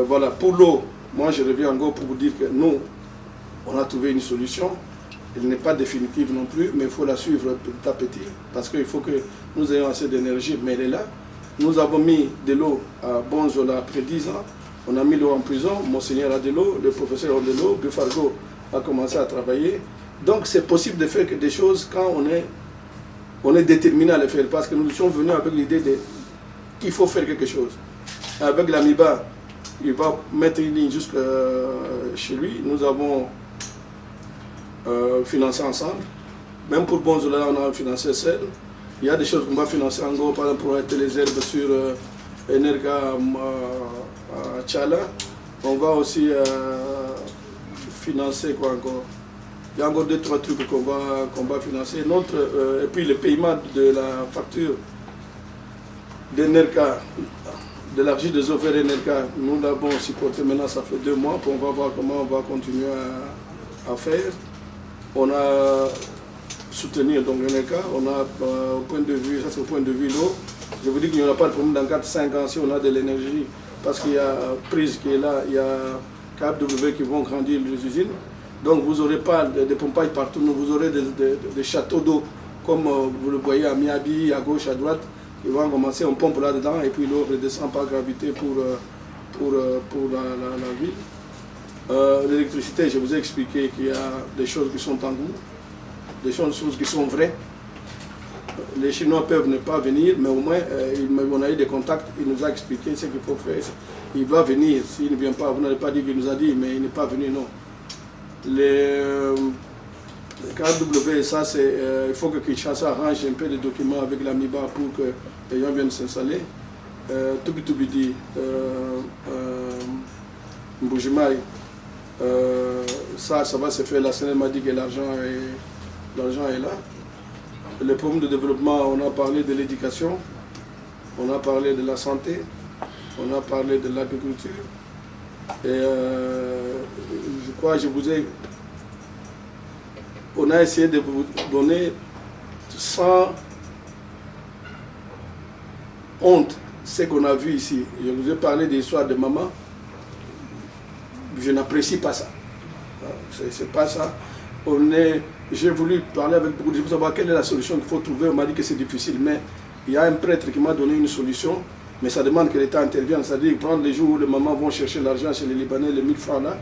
Speaker 9: voilà, pour l'eau, moi je reviens encore pour vous dire que nous, on a trouvé une solution. Elle n'est pas définitive non plus, mais il faut la suivre petit à petit, parce qu'il faut que nous ayons assez d'énergie, mais elle est là. Nous avons mis de l'eau à Bonzola après 10 ans. On a mis l'eau en prison, Monseigneur a de l'eau, le professeur a de l'eau, Bufargo a commencé à travailler. Donc c'est possible de faire des choses quand on est déterminé à le faire, parce que nous sommes venus avec l'idée qu'il faut faire quelque chose. Avec l'AMIBA, il va mettre une ligne jusqu'à chez lui. Nous avons financé ensemble. Même pour Bonzola, on a financé seul. Il y a des choses qu'on va financer en gros, par exemple pour arrêter les herbes sur Energa à Tchala. On va aussi financer quoi encore? Il y a encore 2-3 trucs qu'on va financer. Et puis le paiement de la facture d'Enerca, de l'argile des eaux vers Enerca, nous l'avons supporté maintenant, ça fait 2 mois. On va voir comment on va continuer à faire. On a soutenu donc Enerca, on a au point de vue, ça c'est au point de vue l'eau. Je vous dis qu'il n'y aura pas de problème dans 4-5 ans si on a de l'énergie, parce qu'il y a Prise qui est là, il y a KFW qui vont grandir les usines. Donc vous n'aurez pas de pompages partout, vous aurez des châteaux d'eau, comme vous le voyez à Miabi, à gauche, à droite. Ils vont commencer, on pompe là-dedans et puis l'eau redescend par gravité pour la ville. L'électricité, je vous ai expliqué qu'il y a des choses qui sont en cours, des choses qui sont vraies. Les Chinois peuvent ne pas venir, mais au moins, on a eu des contacts, il nous a expliqué ce qu'il faut faire. Il va venir, s'il ne vient pas, vous n'allez pas dire qu'il nous a dit, mais il n'est pas venu, non. Les KW, ça c'est, il faut que Kinshasa arrange un peu les documents avec l'AMIBA pour que les gens viennent s'installer. Tubidi, Mbujimaï, ça va se faire. La Sénat m'a dit que l'argent est là. Les problèmes de développement, on a parlé de l'éducation, on a parlé de la santé, on a parlé de l'agriculture. Et je crois que on a essayé de vous donner sans honte ce qu'on a vu ici. Je vous ai parlé de l'histoire de maman. Je n'apprécie pas ça. C'est pas ça. J'ai voulu parler avec beaucoup de gens pour savoir quelle est la solution qu'il faut trouver. On m'a dit que c'est difficile, mais il y a un prêtre qui m'a donné une solution. Mais ça demande que l'État intervienne, c'est-à-dire prendre les jours où les mamans vont chercher l'argent chez les Libanais, les 1000 francs là,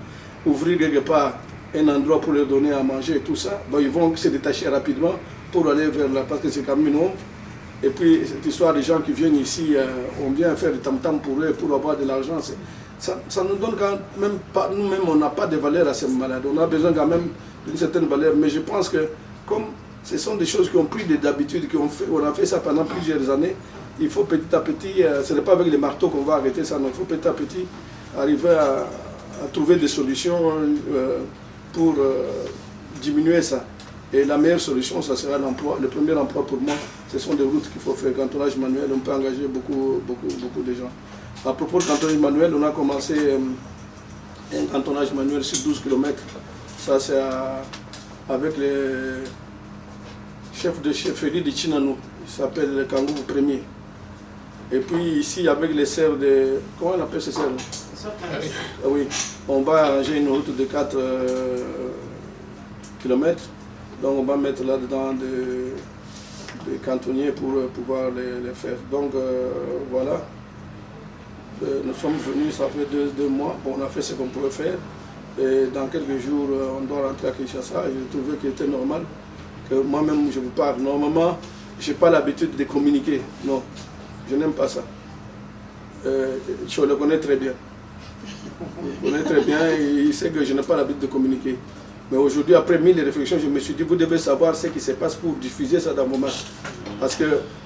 Speaker 9: ouvrir quelque part un endroit pour leur donner à manger et tout ça. Bon, ils vont se détacher rapidement pour aller vers là, parce que c'est quand même une honte. Et puis cette histoire des gens qui viennent ici, on vient faire du tam-tam pour eux, pour avoir de l'argent. Ça nous donne quand même pas, nous-mêmes on n'a pas de valeur à ces malades. On a besoin quand même d'une certaine valeur. Mais je pense que comme ce sont des choses qui ont pris d'habitude, on a fait ça pendant plusieurs années, il faut petit à petit, ce n'est pas avec les marteaux qu'on va arrêter ça, non, il faut petit à petit arriver à trouver des solutions pour diminuer ça. Et la meilleure solution, ça sera l'emploi. Le premier emploi pour moi, ce sont des routes qu'il faut faire. Cantonnage manuel, on peut engager beaucoup de gens. À propos de cantonnage manuel, on a commencé un cantonnage manuel sur 12 km. Ça, c'est avec les chefs de chefferie de Chinano. Il s'appelle le Kangourou Premier. Et puis ici, avec les serres de... Comment on appelle ces serres? Ah oui, on va arranger une route de 4 km. Donc on va mettre là-dedans des cantonniers pour pouvoir les faire. Donc voilà. Nous sommes venus, ça fait 2 mois. Bon, on a fait ce qu'on pouvait faire. Et dans quelques jours, on doit rentrer à Kinshasa. Et j'ai trouvé qu'il était normal que moi-même, je vous parle. Normalement, je n'ai pas l'habitude de communiquer. Non, je n'aime pas ça. Je le connais très bien. Je le connais très bien et il sait que je n'ai pas l'habitude de communiquer. Mais aujourd'hui, après 1000 réflexions, je me suis dit, vous devez savoir ce qui se passe pour diffuser ça dans vos matchs. Parce que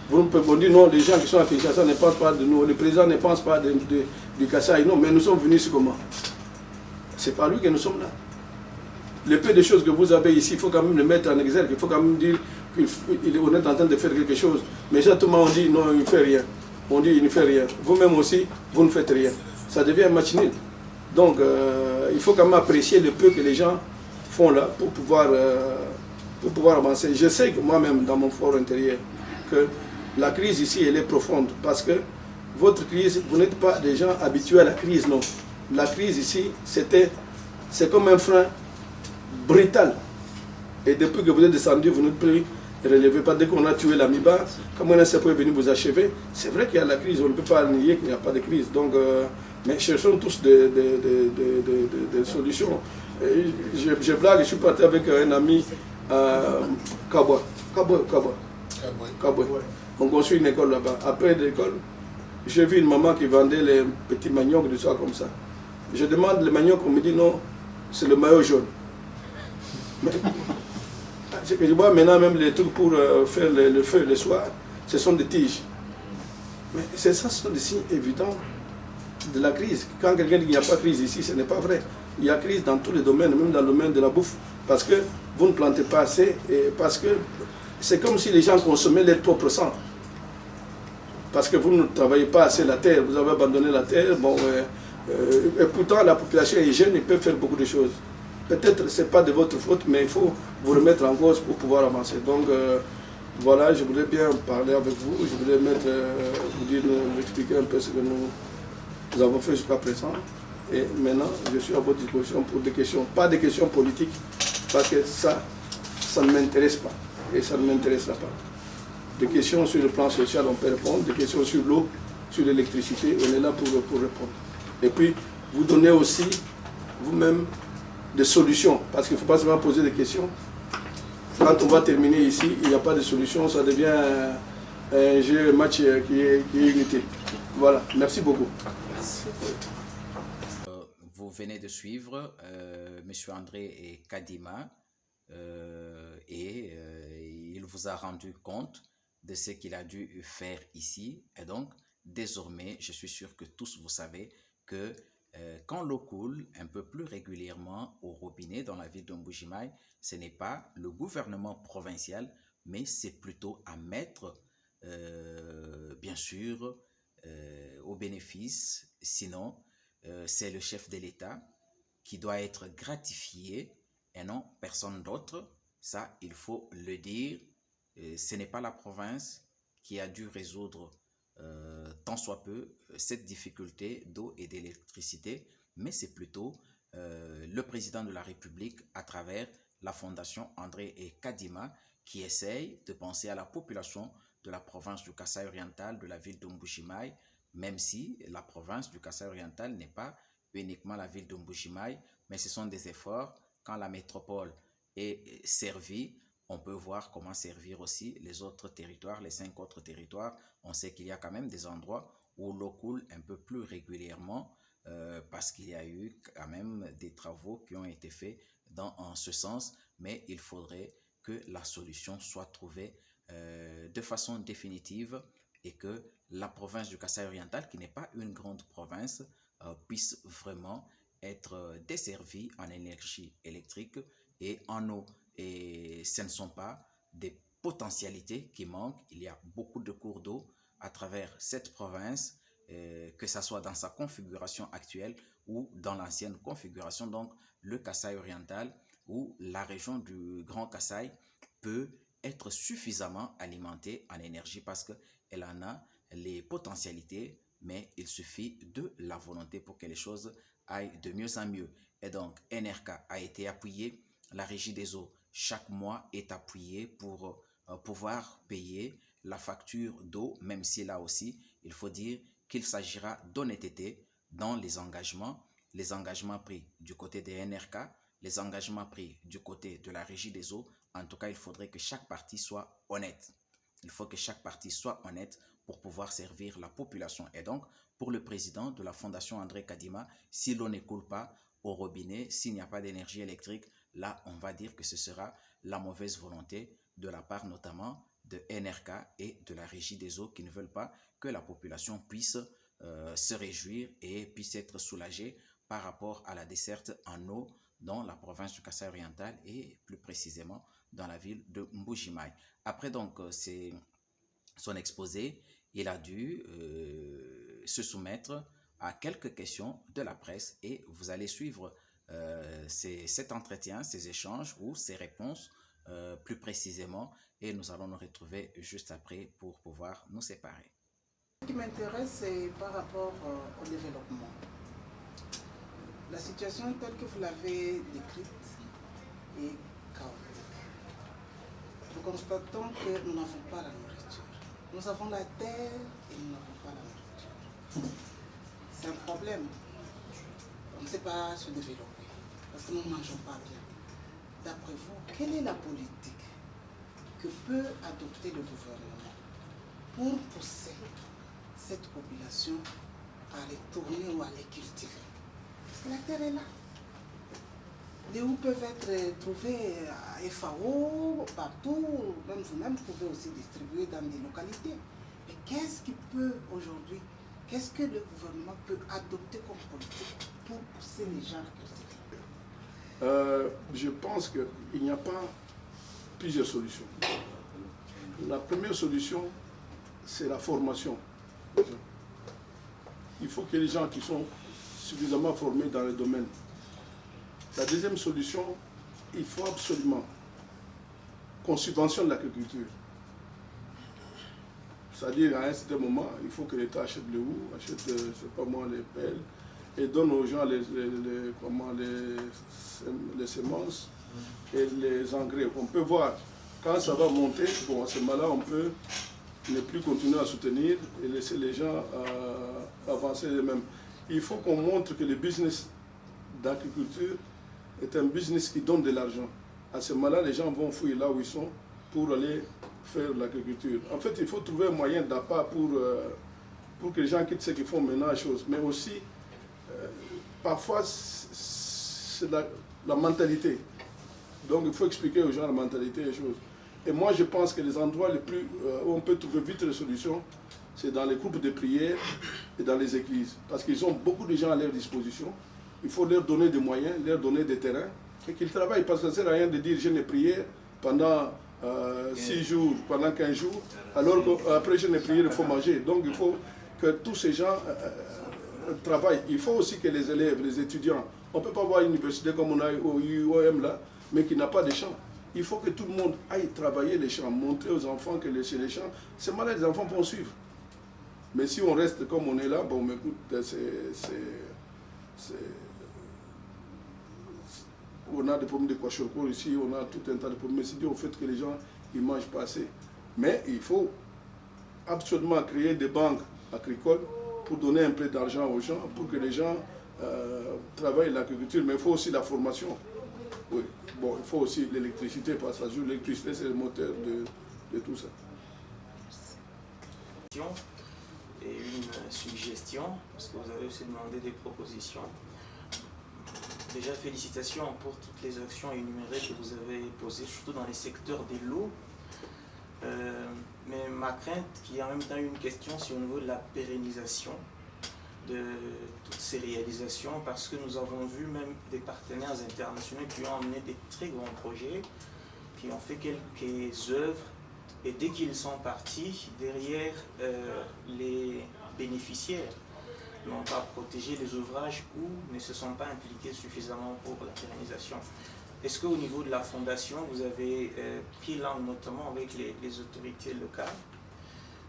Speaker 9: vous pouvez dire, non, les gens qui sont à Kinshasa ne pensent pas de nous, le président ne pense pas du Kasaï. Non, mais nous sommes venus sur comment? C'est par lui que nous sommes là. Le peu de choses que vous avez ici, il faut quand même le mettre en exergue, il faut quand même dire qu'on est en train de faire quelque chose. Mais tout le monde dit, non, il ne fait rien. On dit, il ne fait rien. Vous-même aussi, vous ne faites rien. Ça devient un match nul. Donc, il faut quand même apprécier le peu que les gens font là pour pouvoir avancer. Je sais que moi-même, dans mon fort intérieur, que la crise ici, elle est profonde. Parce que votre crise, vous n'êtes pas des gens habitués à la crise, non. La crise ici, c'est comme un frein brutal. Et depuis que vous êtes descendu, vous n'êtes plus relevé. Pas dès qu'on a tué l'Amiba, comme on est venu vous achever, c'est vrai qu'il y a la crise, on ne peut pas nier qu'il n'y a pas de crise. Donc, mais cherchons tous des solutions. Je blague, je suis parti avec un ami à Kabwa. On construit une école là-bas. Après l'école, j'ai vu une maman qui vendait les petits maniocs, de ça comme ça. Je demande le manioc, on me dit non, c'est le maillot jaune. Mais, ce que je vois maintenant, même les trucs pour faire le feu le soir, ce sont des tiges. Mais ça, ce sont des signes évidents de la crise. Quand quelqu'un dit qu'il n'y a pas de crise ici, ce n'est pas vrai. Il y a crise dans tous les domaines, même dans le domaine de la bouffe, parce que vous ne plantez pas assez, et parce que c'est comme si les gens consommaient leur propre sang. Parce que vous ne travaillez pas assez la terre, vous avez abandonné la terre, bon, et pourtant la population est jeune, ils peuvent faire beaucoup de choses. Peut-être ce n'est pas de votre faute, mais il faut vous remettre en cause pour pouvoir avancer. Donc voilà, je voudrais bien parler avec vous, je voudrais vous expliquer un peu ce que nous avons fait jusqu'à présent. Et maintenant, je suis à votre disposition pour des questions, pas des questions politiques, parce que ça ne m'intéresse pas, et ça ne m'intéressera pas. Des questions sur le plan social, on peut répondre, des questions sur l'eau, sur l'électricité, on est là pour répondre. Et puis, vous donnez aussi, vous-même, des solutions, parce qu'il ne faut pas seulement poser des questions. Quand on va terminer ici, il n'y a pas de solution, ça devient un jeu, un match qui est limité. Voilà, merci beaucoup. Merci.
Speaker 3: Vous venez de suivre M. André et Kadima et il vous a rendu compte de ce qu'il a dû faire ici. Et donc, désormais, je suis sûr que tous vous savez que quand l'eau coule un peu plus régulièrement au robinet dans la ville de Mbuji-Mayi, ce n'est pas le gouvernement provincial, mais c'est plutôt à mettre, bien sûr, au bénéfice. Sinon, c'est le chef de l'État qui doit être gratifié et non personne d'autre. Ça, il faut le dire. Ce n'est pas la province qui a dû résoudre tant soit peu cette difficulté d'eau et d'électricité, mais c'est plutôt le président de la République à travers la fondation André et Kadima qui essaye de penser à la population de la province du Kasaï oriental, de la ville de Mbuji-Mayi, même si la province du Kasaï oriental n'est pas uniquement la ville de Mbuji-Mayi, mais ce sont des efforts. Quand la métropole est servie, on peut voir comment servir aussi les autres territoires, les 5 autres territoires. On sait qu'il y a quand même des endroits où l'eau coule un peu plus régulièrement parce qu'il y a eu quand même des travaux qui ont été faits en ce sens, mais il faudrait que la solution soit trouvée de façon définitive et que la province du Kasaï oriental, qui n'est pas une grande province, puisse vraiment être desservie en énergie électrique et en eau. Et ce ne sont pas des potentialités qui manquent. Il y a beaucoup de cours d'eau à travers cette province, que ce soit dans sa configuration actuelle ou dans l'ancienne configuration. Donc le Kasaï oriental ou la région du Grand Kasaï peut être suffisamment alimentée en énergie parce qu'elle en a les potentialités, mais il suffit de la volonté pour que les choses aillent de mieux en mieux. Et donc NRK a été appuyé, la régie des eaux chaque mois est appuyée pour pouvoir payer la facture d'eau, même si là aussi, il faut dire qu'il s'agira d'honnêteté dans les engagements pris du côté des NRK, les engagements pris du côté de la régie des eaux. En tout cas, il faudrait que chaque partie soit honnête. Il faut que chaque partie soit honnête pour pouvoir servir la population. Et donc, pour le président de la Fondation André Kadima, si l'eau ne coule pas au robinet, s'il n'y a pas d'énergie électrique, là, on va dire que ce sera la mauvaise volonté de la part notamment de NRK et de la régie des eaux qui ne veulent pas que la population puisse se réjouir et puisse être soulagée par rapport à la desserte en eau dans la province du Kasaï oriental et plus précisément dans la ville de Mbuji-Mayi. Après donc son exposé, il a dû se soumettre à quelques questions de la presse et vous allez suivre cet entretien, ces échanges ou ces réponses plus précisément et nous allons nous retrouver juste après pour pouvoir nous séparer.
Speaker 11: Ce qui m'intéresse, c'est par rapport au développement. La situation telle que vous l'avez décrite est chaotique. Nous constatons que nous n'avons pas la nourriture. Nous avons la terre et nous n'avons pas la nourriture. C'est un problème. On ne sait pas se développer parce que nous ne mangeons pas bien. D'après vous, quelle est la politique que peut adopter le gouvernement pour pousser cette population à les tourner ou à les cultiver? Parce que la terre est là. Les houes peuvent être trouvées à FAO, partout, même vous-même, vous pouvez aussi distribuer dans des localités. Mais qu'est-ce qui peut aujourd'hui, qu'est-ce que le gouvernement peut adopter comme politique pour pousser les gens à cultiver?
Speaker 9: Je pense qu'il n'y a pas plusieurs solutions. La première solution, c'est la formation. Il faut que les gens qui sont suffisamment formés dans le domaine. La deuxième solution, il faut absolument qu'on subventionne l'agriculture. C'est-à-dire, à un certain moment, il faut que l'État achète le hou, achète, je ne sais pas moi, les pelles, et donne aux gens les semences et les engrais. On peut voir, quand ça va monter, bon, à ce moment-là, on peut ne plus continuer à soutenir et laisser les gens avancer eux-mêmes. Il faut qu'on montre que le business d'agriculture est un business qui donne de l'argent. À ce moment-là, les gens vont fouiller là où ils sont pour aller faire l'agriculture. En fait, il faut trouver un moyen d'appât pour que les gens quittent ce qu'ils font maintenant à chose. Mais aussi, parfois, c'est la mentalité. Donc, il faut expliquer aux gens la mentalité des choses. Et moi, je pense que les endroits les plus où on peut trouver vite les solutions, c'est dans les groupes de prière et dans les églises. Parce qu'ils ont beaucoup de gens à leur disposition. Il faut leur donner des moyens, leur donner des terrains, et qu'ils travaillent. Parce que ça ne sert à rien de dire « je n'ai prié pendant 6 jours, pendant 15 jours, alors qu'après je n'ai prié, il faut manger ». Donc il faut que tous ces gens travaillent. Il faut aussi que les élèves, les étudiants, on ne peut pas avoir une université comme on a au UOM là, mais qui n'a pas de champs. Il faut que tout le monde aille travailler les champs, montrer aux enfants que chez les champs, c'est malin, les enfants vont suivre. Mais si on reste comme on est là, bon, mais écoute, on a des problèmes de kwashiorkor ici, on a tout un tas de problèmes. Mais c'est dû au fait que les gens ne mangent pas assez. Mais il faut absolument créer des banques agricoles pour donner un peu d'argent aux gens, pour que les gens travaillent l'agriculture. Mais il faut aussi la formation. Oui. Bon, il faut aussi l'électricité, parce que l'électricité, c'est le moteur de tout ça.
Speaker 12: Et une suggestion, parce que vous avez aussi demandé des propositions. Déjà, félicitations pour toutes les actions énumérées que vous avez posées, surtout dans les secteurs de l'eau. Mais ma crainte, qu'il y a en même temps une question, c'est au niveau de la pérennisation de toutes ces réalisations, parce que nous avons vu même des partenaires internationaux qui ont amené des très grands projets, qui ont fait quelques œuvres, et dès qu'ils sont partis, derrière les bénéficiaires n'ont pas protégé les ouvrages ou ne se sont pas impliqués suffisamment pour la pérennisation. Est-ce qu'au niveau de la fondation, vous avez pris langue notamment avec les autorités locales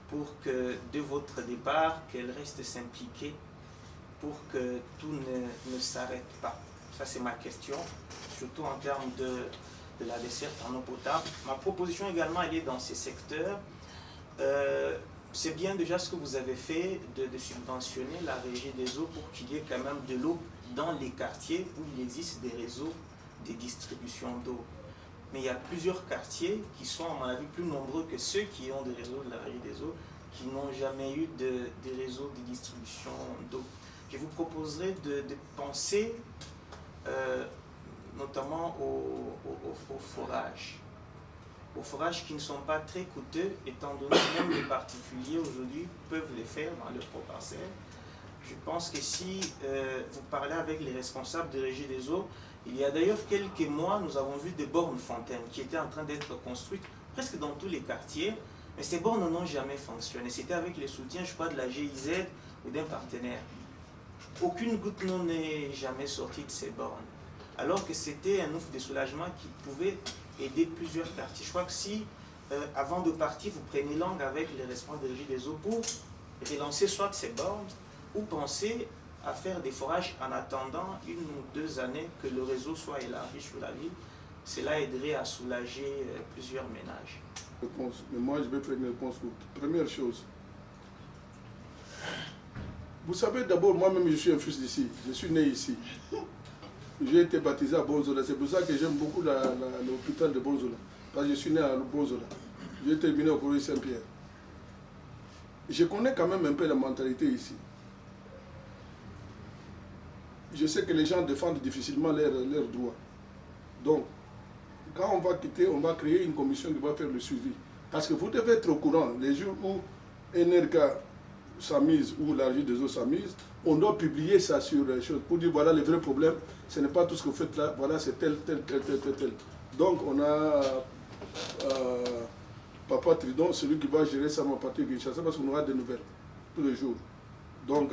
Speaker 12: pour que, de votre départ, qu'elles restent s'impliquer pour que tout ne s'arrête pas? Ça, c'est ma question, surtout en termes de la desserte en eau potable. Ma proposition également, elle est dans ces secteurs. C'est bien déjà ce que vous avez fait de subventionner la régie des eaux pour qu'il y ait quand même de l'eau dans les quartiers où il existe des réseaux de distribution d'eau. Mais il y a plusieurs quartiers qui sont, à mon avis, plus nombreux que ceux qui ont des réseaux de la régie des eaux, qui n'ont jamais eu de réseaux de distribution d'eau. Je vous proposerai de penser notamment aux forages. Aux forages qui ne sont pas très coûteux, étant donné que même les particuliers aujourd'hui peuvent les faire dans leur propre parcelle. Je pense que si vous parlez avec les responsables de régie des eaux, il y a d'ailleurs quelques mois, nous avons vu des bornes fontaines qui étaient en train d'être construites presque dans tous les quartiers, mais ces bornes n'ont jamais fonctionné. C'était avec le soutien, je crois, de la GIZ ou d'un partenaire. Aucune goutte d'eau n'est jamais sortie de ces bornes, alors que c'était un ouf de soulagement qui pouvait aider plusieurs quartiers. Je crois que si, avant de partir, vous prenez langue avec les responsables de régie des eaux pour relancer soit ces bornes, ou penser à faire des forages en attendant 1 ou 2 années que le réseau soit élargi sur la ville, cela aiderait à soulager plusieurs ménages.
Speaker 9: Mais moi, je vais faire une réponse courte. Première chose, vous savez, d'abord, moi-même, je suis un fils d'ici. Je suis né ici. J'ai été baptisé à Bonzola. C'est pour ça que j'aime beaucoup l'hôpital de Bonzola. Parce que je suis né à Bonzola. J'ai terminé au collège Saint-Pierre. Je connais quand même un peu la mentalité ici. Je sais que les gens défendent difficilement leurs droits. Donc, quand on va quitter, on va créer une commission qui va faire le suivi. Parce que vous devez être au courant, les jours où NRK s'amise ou la régie des eaux s'amise, on doit publier ça sur les choses pour dire voilà les vrais problèmes, ce n'est pas tout ce que vous faites là, voilà c'est tel. Donc on a Papa Tridon, celui qui va gérer ça à partir de Kinshasa parce qu'on aura des nouvelles tous les jours. Donc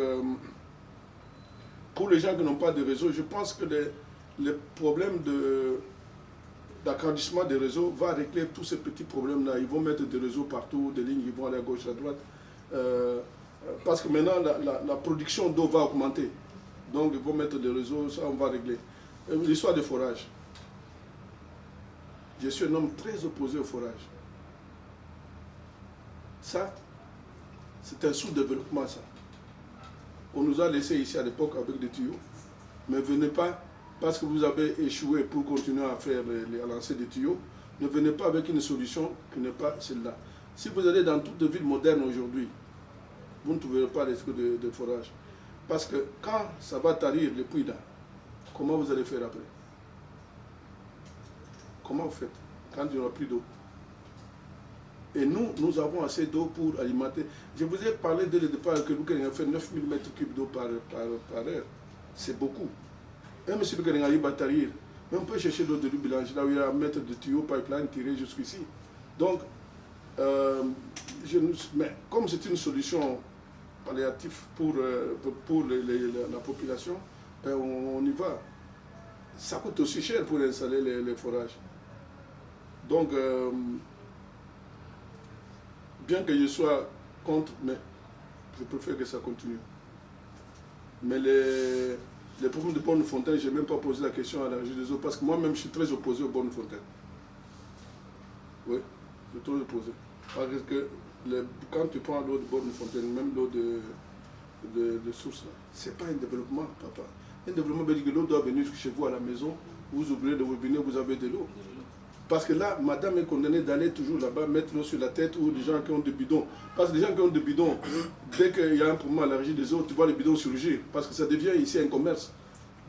Speaker 9: pour les gens qui n'ont pas de réseau, je pense que les problèmes d'agrandissement des réseaux va régler tous ces petits problèmes-là. Ils vont mettre des réseaux partout, des lignes, ils vont aller à gauche, à droite. Parce que maintenant, la production d'eau va augmenter. Donc, ils vont mettre des réseaux, ça, on va régler. L'histoire des forages. Je suis un homme très opposé au forage. Ça, c'est un sous-développement, ça. On nous a laissé ici à l'époque avec des tuyaux. Mais venez pas, parce que vous avez échoué pour continuer à lancer des tuyaux, ne venez pas avec une solution qui n'est pas celle-là. Si vous allez dans toutes les villes modernes aujourd'hui, vous ne trouverez pas les trucs de forage. Parce que quand ça va tarir les puits là, comment vous allez faire après? Comment vous faites quand il n'y aura plus d'eau? Et nous avons assez d'eau pour alimenter. Je vous ai parlé dès le départ que nous avons fait 9000 m3 d'eau par heure. C'est beaucoup. Même si vous avez un tarir, on peut chercher l'eau de l'Ubilange, là où il y a un mètre de tuyau pipeline tiré jusqu'ici. Donc, mais comme c'est une solution palliative pour la population, on y va. Ça coûte aussi cher pour installer les forages. Donc, bien que je sois contre, mais je préfère que ça continue. Mais les problèmes de Bonnefontaine, je n'ai même pas posé la question à la régie des eaux, parce que moi-même, je suis très opposé aux Bonnefontaine. Oui, je suis très opposé. Parce que quand tu prends l'eau de Bonnefontaine, même l'eau de source, ce n'est pas un développement, papa. Un développement veut dire que l'eau doit venir chez vous à la maison, vous oubliez de revenir, vous avez de l'eau. Parce que là, madame est condamnée d'aller toujours là-bas, mettre l'eau sur la tête, ou des gens qui ont des bidons. Parce que les gens qui ont des bidons, dès qu'il y a un problème à la régie des eaux, tu vois les bidons surgir. Parce que ça devient ici un commerce.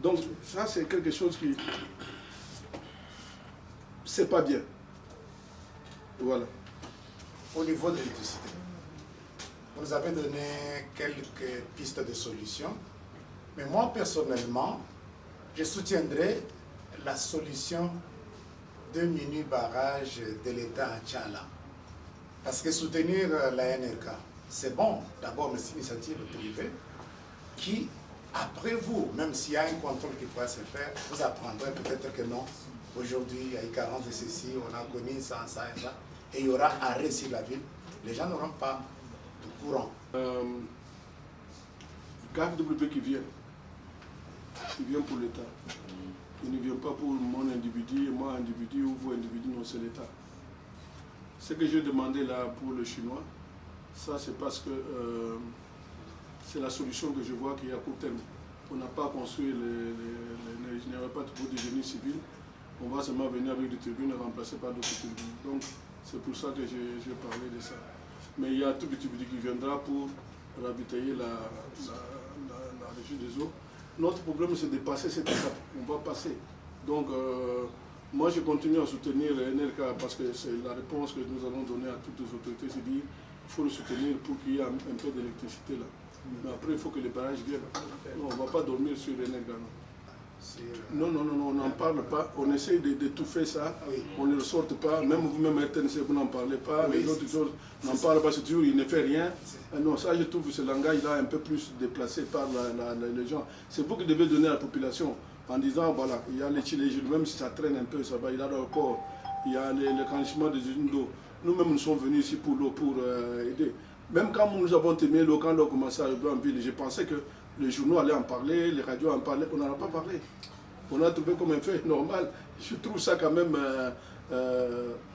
Speaker 9: Donc ça, c'est quelque chose qui... c'est pas bien. Voilà.
Speaker 10: Au niveau de l'électricité, vous nous avez donné quelques pistes de solutions. Mais moi, personnellement, je soutiendrai la solution de mini-barrage de l'État à Tchala. Parce que soutenir la NRK, c'est bon, d'abord, mais c'est une initiative privée qui, après vous, même s'il y a un contrôle qui pourra se faire, vous apprendrez peut-être que non. Aujourd'hui, il y a une carence de ceci, on a connu ça, ça et ça, et il y aura arrêt sur la ville. Les gens n'auront pas de courant.
Speaker 9: KfW qui vient pour l'État. Il ne vient pas pour mon individu, moi individu ou vous individu, non, c'est l'État. Ce que j'ai demandé là pour le Chinois, ça c'est parce que c'est la solution que je vois qu'il y a à court terme. On n'a pas construit il n'y avait pas de génie civil. On va seulement venir avec des turbines remplacées par d'autres turbines. Donc c'est pour ça que j'ai parlé de ça. Mais il y a tout le turbine qui viendra pour ravitailler la régie des eaux. Notre problème, c'est de passer cette étape. On va passer. Donc, moi, je continue à soutenir le NRK parce que c'est la réponse que nous allons donner à toutes les autorités. C'est dire qu'il faut le soutenir pour qu'il y ait un peu d'électricité là. Mais après, il faut que les barrages viennent. Non, on ne va pas dormir sur le NRK. Non, on n'en parle pas. On essaye d'étouffer ça. On ne le sorte pas. Même vous-même, RTNC, vous n'en parlez pas. Les autres choses n'en parlent pas. C'est toujours, il ne fait rien. Non, ça, je trouve que ce langage-là est un peu plus déplacé par les gens. C'est vous qui devez donner à la population en disant, voilà, il y a les Chilés, même si ça traîne un peu, ça va, il y a le corps, il y a le canchement des usines d'eau. Nous-mêmes, nous sommes venus ici pour l'eau, pour aider. Même quand nous avons terminé l'eau, quand l'eau commençait à arriver en ville, je pensais que les journaux allaient en parler, les radios en parlaient, on n'en a pas parlé. On a trouvé comme un fait normal. Je trouve ça quand même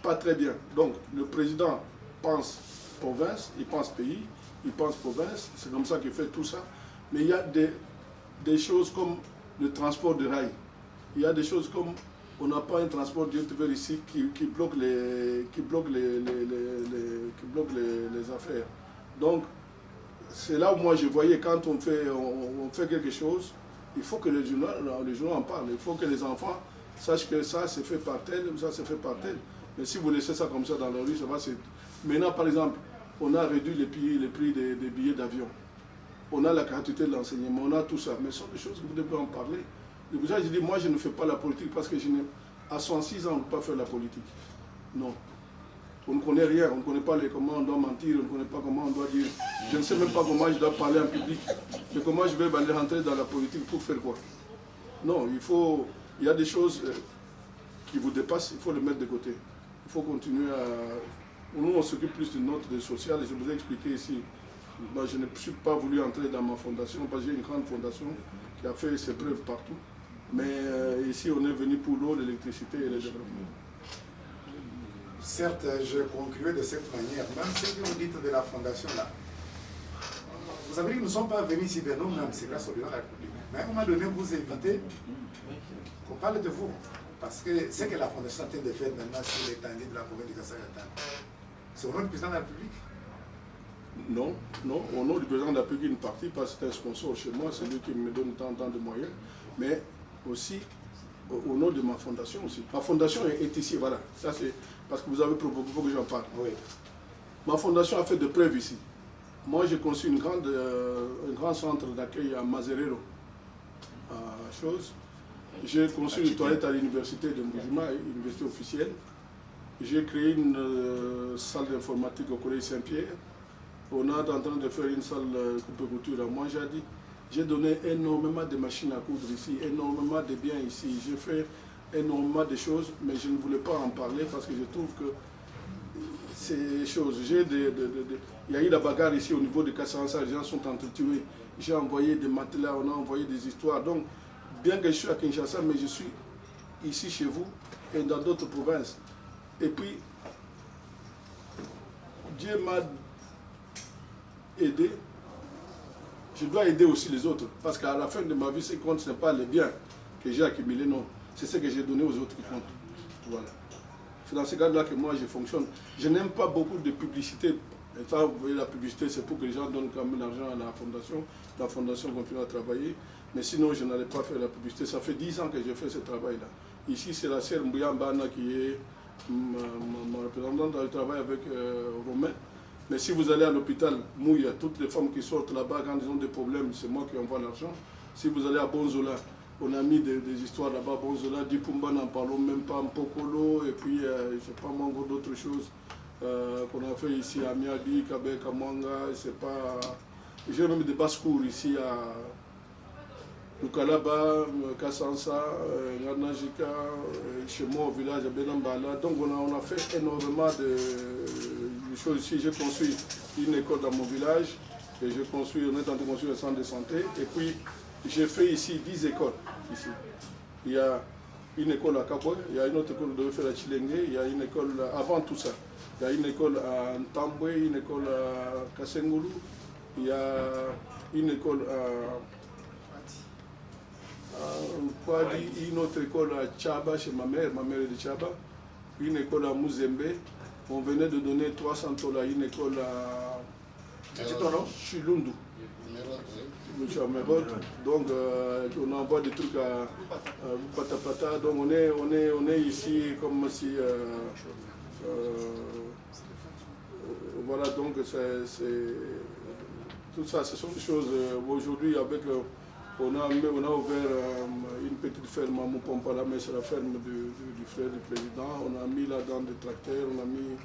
Speaker 9: pas très bien. Donc, le président pense province, il pense pays, il pense province, c'est comme ça qu'il fait tout ça. Mais il y a des choses comme le transport de rail. Il y a des choses comme, on n'a pas un transport direct vers ici qui bloque les affaires. Donc, c'est là où moi je voyais quand on fait quelque chose, il faut que les journaux en parlent. Il faut que les enfants sachent que ça c'est fait par tel, ça c'est fait par tel. Mais si vous laissez ça comme ça dans la rue, ça va. Maintenant, par exemple, On a réduit les prix des billets d'avion. On a la gratuité de l'enseignement, on a tout ça. Mais ce sont des choses que vous devez en parler. C'est pour ça que je dis, moi je ne fais pas la politique parce que à 106 ans, on ne peut pas faire la politique. Non. On ne connaît rien, on ne connaît pas comment on doit mentir, on ne connaît pas comment on doit dire. Je ne sais même pas comment je dois parler en public. Mais comment je vais aller rentrer dans la politique pour faire quoi? Non, il y a des choses qui vous dépassent, il faut les mettre de côté. Il faut continuer à... Nous, on s'occupe plus de notre social et je vous ai expliqué ici. Moi, je ne suis pas voulu entrer dans ma fondation parce que j'ai une grande fondation qui a fait ses preuves partout. Mais ici, on est venu pour l'eau, l'électricité et le développement.
Speaker 10: Certes, je concluais de cette manière, même ce que vous dites de la fondation là. Vous savez que nous ne sommes pas venus ici de nous-mêmes, c'est grâce au président de la République. Mais à un moment donné, vous évitez qu'on parle de vous. Parce que ce que la fondation a de faire maintenant sur l'étendue de la province de Kasai-Atane, c'est au nom du président de la République?
Speaker 9: Non, non, au nom du président de la République, une partie, parce que c'est un sponsor chez moi, c'est lui qui me donne tant de moyens, mais aussi au nom de ma fondation aussi. Ma fondation est ici, voilà. Ça c'est parce que vous avez proposé que j'en parle. Oui. Ma fondation a fait de preuves ici. Moi, j'ai conçu un grand centre d'accueil à Mazerero. J'ai conçu une toilette à l'université de Mboujima, université officielle. J'ai créé une salle d'informatique au Collège Saint-Pierre. On est en train de faire une salle coupe-couture à Manjadi. J'ai donné énormément de machines à coudre ici, énormément de biens ici. J'ai fait énormément de choses, mais je ne voulais pas en parler parce que je trouve que ces choses... Il y a eu la bagarre ici au niveau de Kassansa, les gens sont entretués. J'ai envoyé des matelas, on a envoyé des histoires. Donc, bien que je suis à Kinshasa, mais je suis ici chez vous et dans d'autres provinces. Et puis, Dieu m'a aidé. Je dois aider aussi les autres. Parce qu'à la fin de ma vie, ce qui compte, ce n'est pas les biens que j'ai accumulés, non. C'est ce que j'ai donné aux autres qui comptent. Voilà. C'est dans ce cadre-là que moi, je fonctionne. Je n'aime pas beaucoup de publicité. Et ça, vous voyez, la publicité, c'est pour que les gens donnent quand même l'argent à la fondation. La fondation continue à travailler. Mais sinon, je n'allais pas faire la publicité. Ça fait 10 ans que j'ai fait ce travail-là. Ici, c'est la sœur Mbouyambana qui est ma représentante. Elle travaille avec Romain. Mais si vous allez à l'hôpital Mouya, toutes les femmes qui sortent là-bas, quand ils ont des problèmes, c'est moi qui envoie l'argent. Si vous allez à Bonzola, on a mis des histoires là-bas. Bonzola, Dipumba, n'en parlons même pas, Mpokolo, et puis je ne sais pas moi, d'autres choses qu'on a fait ici à Miadi, Kabe, Kamanga, c'est pas... J'ai même des basses-cours ici à Lukalaba, Kassansa, Nganajika, chez moi au village à Benambala. Donc on a fait énormément de choses ici. J'ai construit une école dans mon village, et on est en train de construire un centre de santé. Et puis j'ai fait ici 10 écoles. Ici. Il y a une école à Kabwe, il y a une autre école de faire à Chilenge, il y a une école avant tout ça. Il y a une école à Ntambwe, une école à Kasengulu, il y a une école à une autre école à Tchaba, chez ma mère est de Tchaba, une école à Mouzembe. On venait de donner 300 $, une école à Chilundu. Donc on envoie des trucs à Patapata. Donc on est ici comme si... voilà, donc c'est tout ça, ce sont des choses... Aujourd'hui, avec... On a ouvert une petite ferme à Moupompala, mais c'est la ferme du frère du président. On a mis là-dedans des tracteurs, on a mis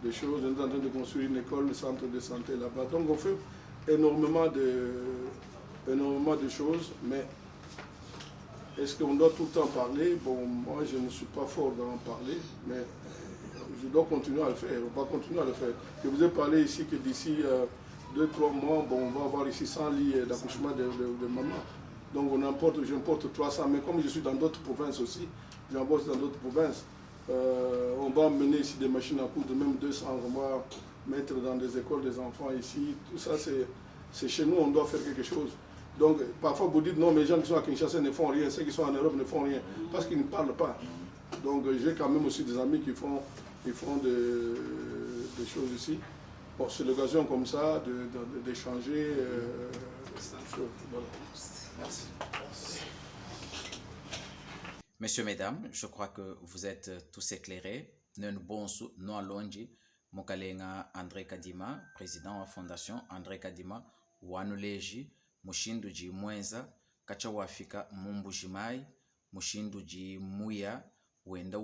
Speaker 9: des choses. On est en train de construire une école, un centre de santé là-bas. Donc on fait énormément de choses, mais est-ce qu'on doit tout le temps parler? Bon, moi je ne suis pas fort d'en parler, mais je dois continuer à le faire. On va continuer à le faire. Je vous ai parlé ici que d'ici 2-3 mois, bon, on va avoir ici 100 lits d'accouchement de maman. Donc j'importe 300, mais comme je suis dans d'autres provinces aussi, j'emporte dans d'autres provinces, on va emmener ici des machines à coudre, même 200, on va mettre dans des écoles des enfants ici. Tout ça, c'est chez nous, on doit faire quelque chose. Donc parfois vous dites non, mais les gens qui sont à Kinshasa ne font rien, ceux qui sont en Europe ne font rien, parce qu'ils ne parlent pas. Donc j'ai quand même aussi des amis qui font des choses ici. Bon, c'est l'occasion comme ça d'échanger. Voilà.
Speaker 3: Merci. Messieurs, mesdames, je crois que vous êtes tous éclairés. Nous allons Mokalenga André Kadima, président wa fondation André Kadima, wanuleji mushindu ji mwenza kacha wafika mumbu jimai mushindu ji muya wenda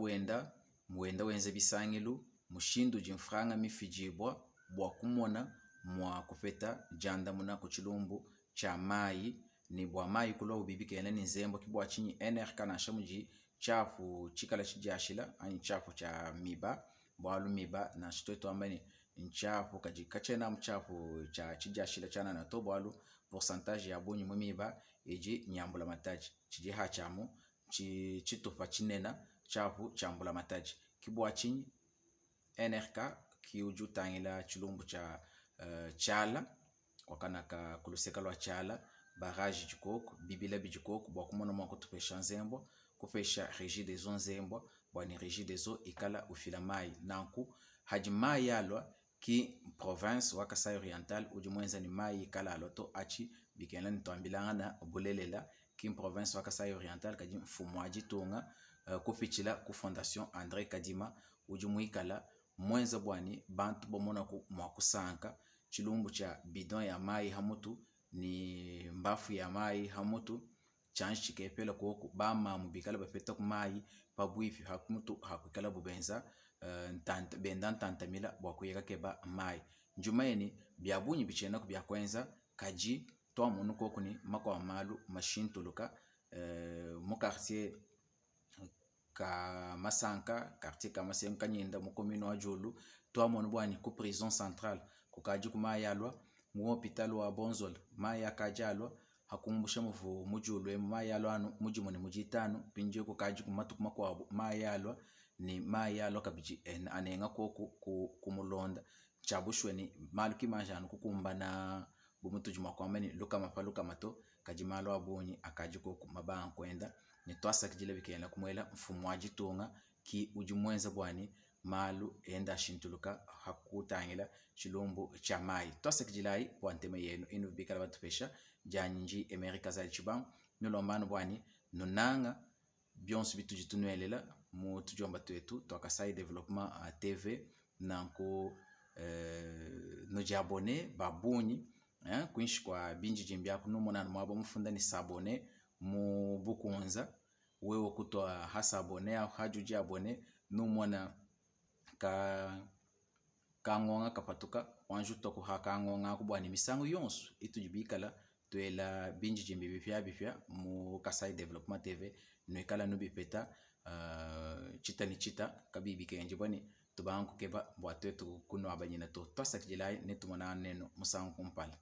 Speaker 3: wenza bisangilu mushindu ji mfranga mifijibwa bwa kumona mwa kufeta janda muna kuchilumbu cha mai ni bwa mai kulo ubibike ene nzembo kibwa chinyi NRK na shamuji chafu chikala chijashila ani chafu cha miba bwalu miba na shitoto ambani nchafu kachena mchafu cha chijashila chana na to bwalu pourcentage ya bunyi mumiba eji nyambula mataji chiji hachamu chitufa chinena chafu chambula mataji kibwa chinyi NRK kiuju tangila chilumbu cha chala wakana ka kuluseka lwa chala barrage jikoku bibila bijikoku bwa kumona mwa kutupesha nzembo kufesha régie des eaux nzembo bwa ni régie des eaux ikala ufila mai nanku haji mai yalwa ki province wa Kasai Oriental uji mwenza ni mai ikala aloto achi bikena nitwambilanga na bulelela ki province wa Kasai Oriental kaji mfumwaji tunga kufichila ku fondation André Kadima uji muikala mwenza bwani bantu bomona ku mwakusanka chilumbu cha bidon ya mai hamutu ni mbafu ya mai hamutu chanji chikepela kuoku bama mubikala bafeta ku mai pabwifi hakumutu hakukala bubenza bendantantamila bwakuyeka keba mai njumayeni byabunyi bichena ku byakwenza kaji twa munu koku ni makwa malu mashintuluka mu quartier ka Masanka quartier ka Masenka nyinda mu commune wa Julu twa munu bwani ku prison centrale kukaji kuma yalwa mu hospital wa Bonzol maya kajalwa hakumbusha muvu mujulu mayalwa anu mujimoni mujitano pinje kukaji kumatu kumakwa mayalwa ni mayalwa kabiji anenga kumulonda chabushweni maluki manjanu kukumbana bumutu juma kwameni luka mapaluka mato kajimalo abonyi akaji koku mabanga kwenda ni twasa kijile bikenda kumwela mfumu wajitunga ki ujumwenza bwani malu enda shintuluka hakutangila chilumbu cha mai twasa kijilai bwanteme yenu inu bikala batupesha janji Amerika za chibang nulombano bwani nunanga byonsu bitujitunwelela mu tujomba twetu twakasai development TV nanko nojabone babunyi kuishi kwa binji jimbia kunumona mwabo mfunda ni sabone mu bukunza wewe kutoa hasa abone au hajuji abone numona ka ngonga kapatuka wanju toko haka ngonga kubwani misango yonsu itujibikala tuela binji jimbi bifya mu Kasai Development TV nwekala nubipeta chita ni chita kabibi kenji bwani tubangu keba bwatwetu kuno abanyina to twasa kijilai netumona neno musango kumpala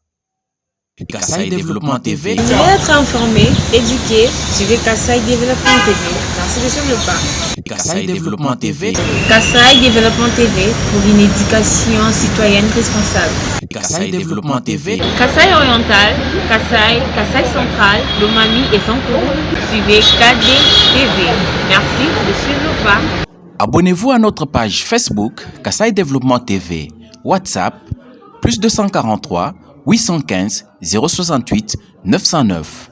Speaker 1: Kasai Développement TV.
Speaker 2: Pour être informé, éduqué, suivez Kasai Développement TV. Merci de suivre le pas.
Speaker 1: Kasai Développement TV.
Speaker 2: Kasai Développement TV pour une éducation citoyenne responsable.
Speaker 1: Kasai Développement TV.
Speaker 2: Kasai Oriental, Kasai Central, Lomami et Sankuru. Suivez KD TV. Merci de suivre le pas.
Speaker 1: Abonnez-vous à notre page Facebook Kasai Développement TV. WhatsApp +243 815 068 909.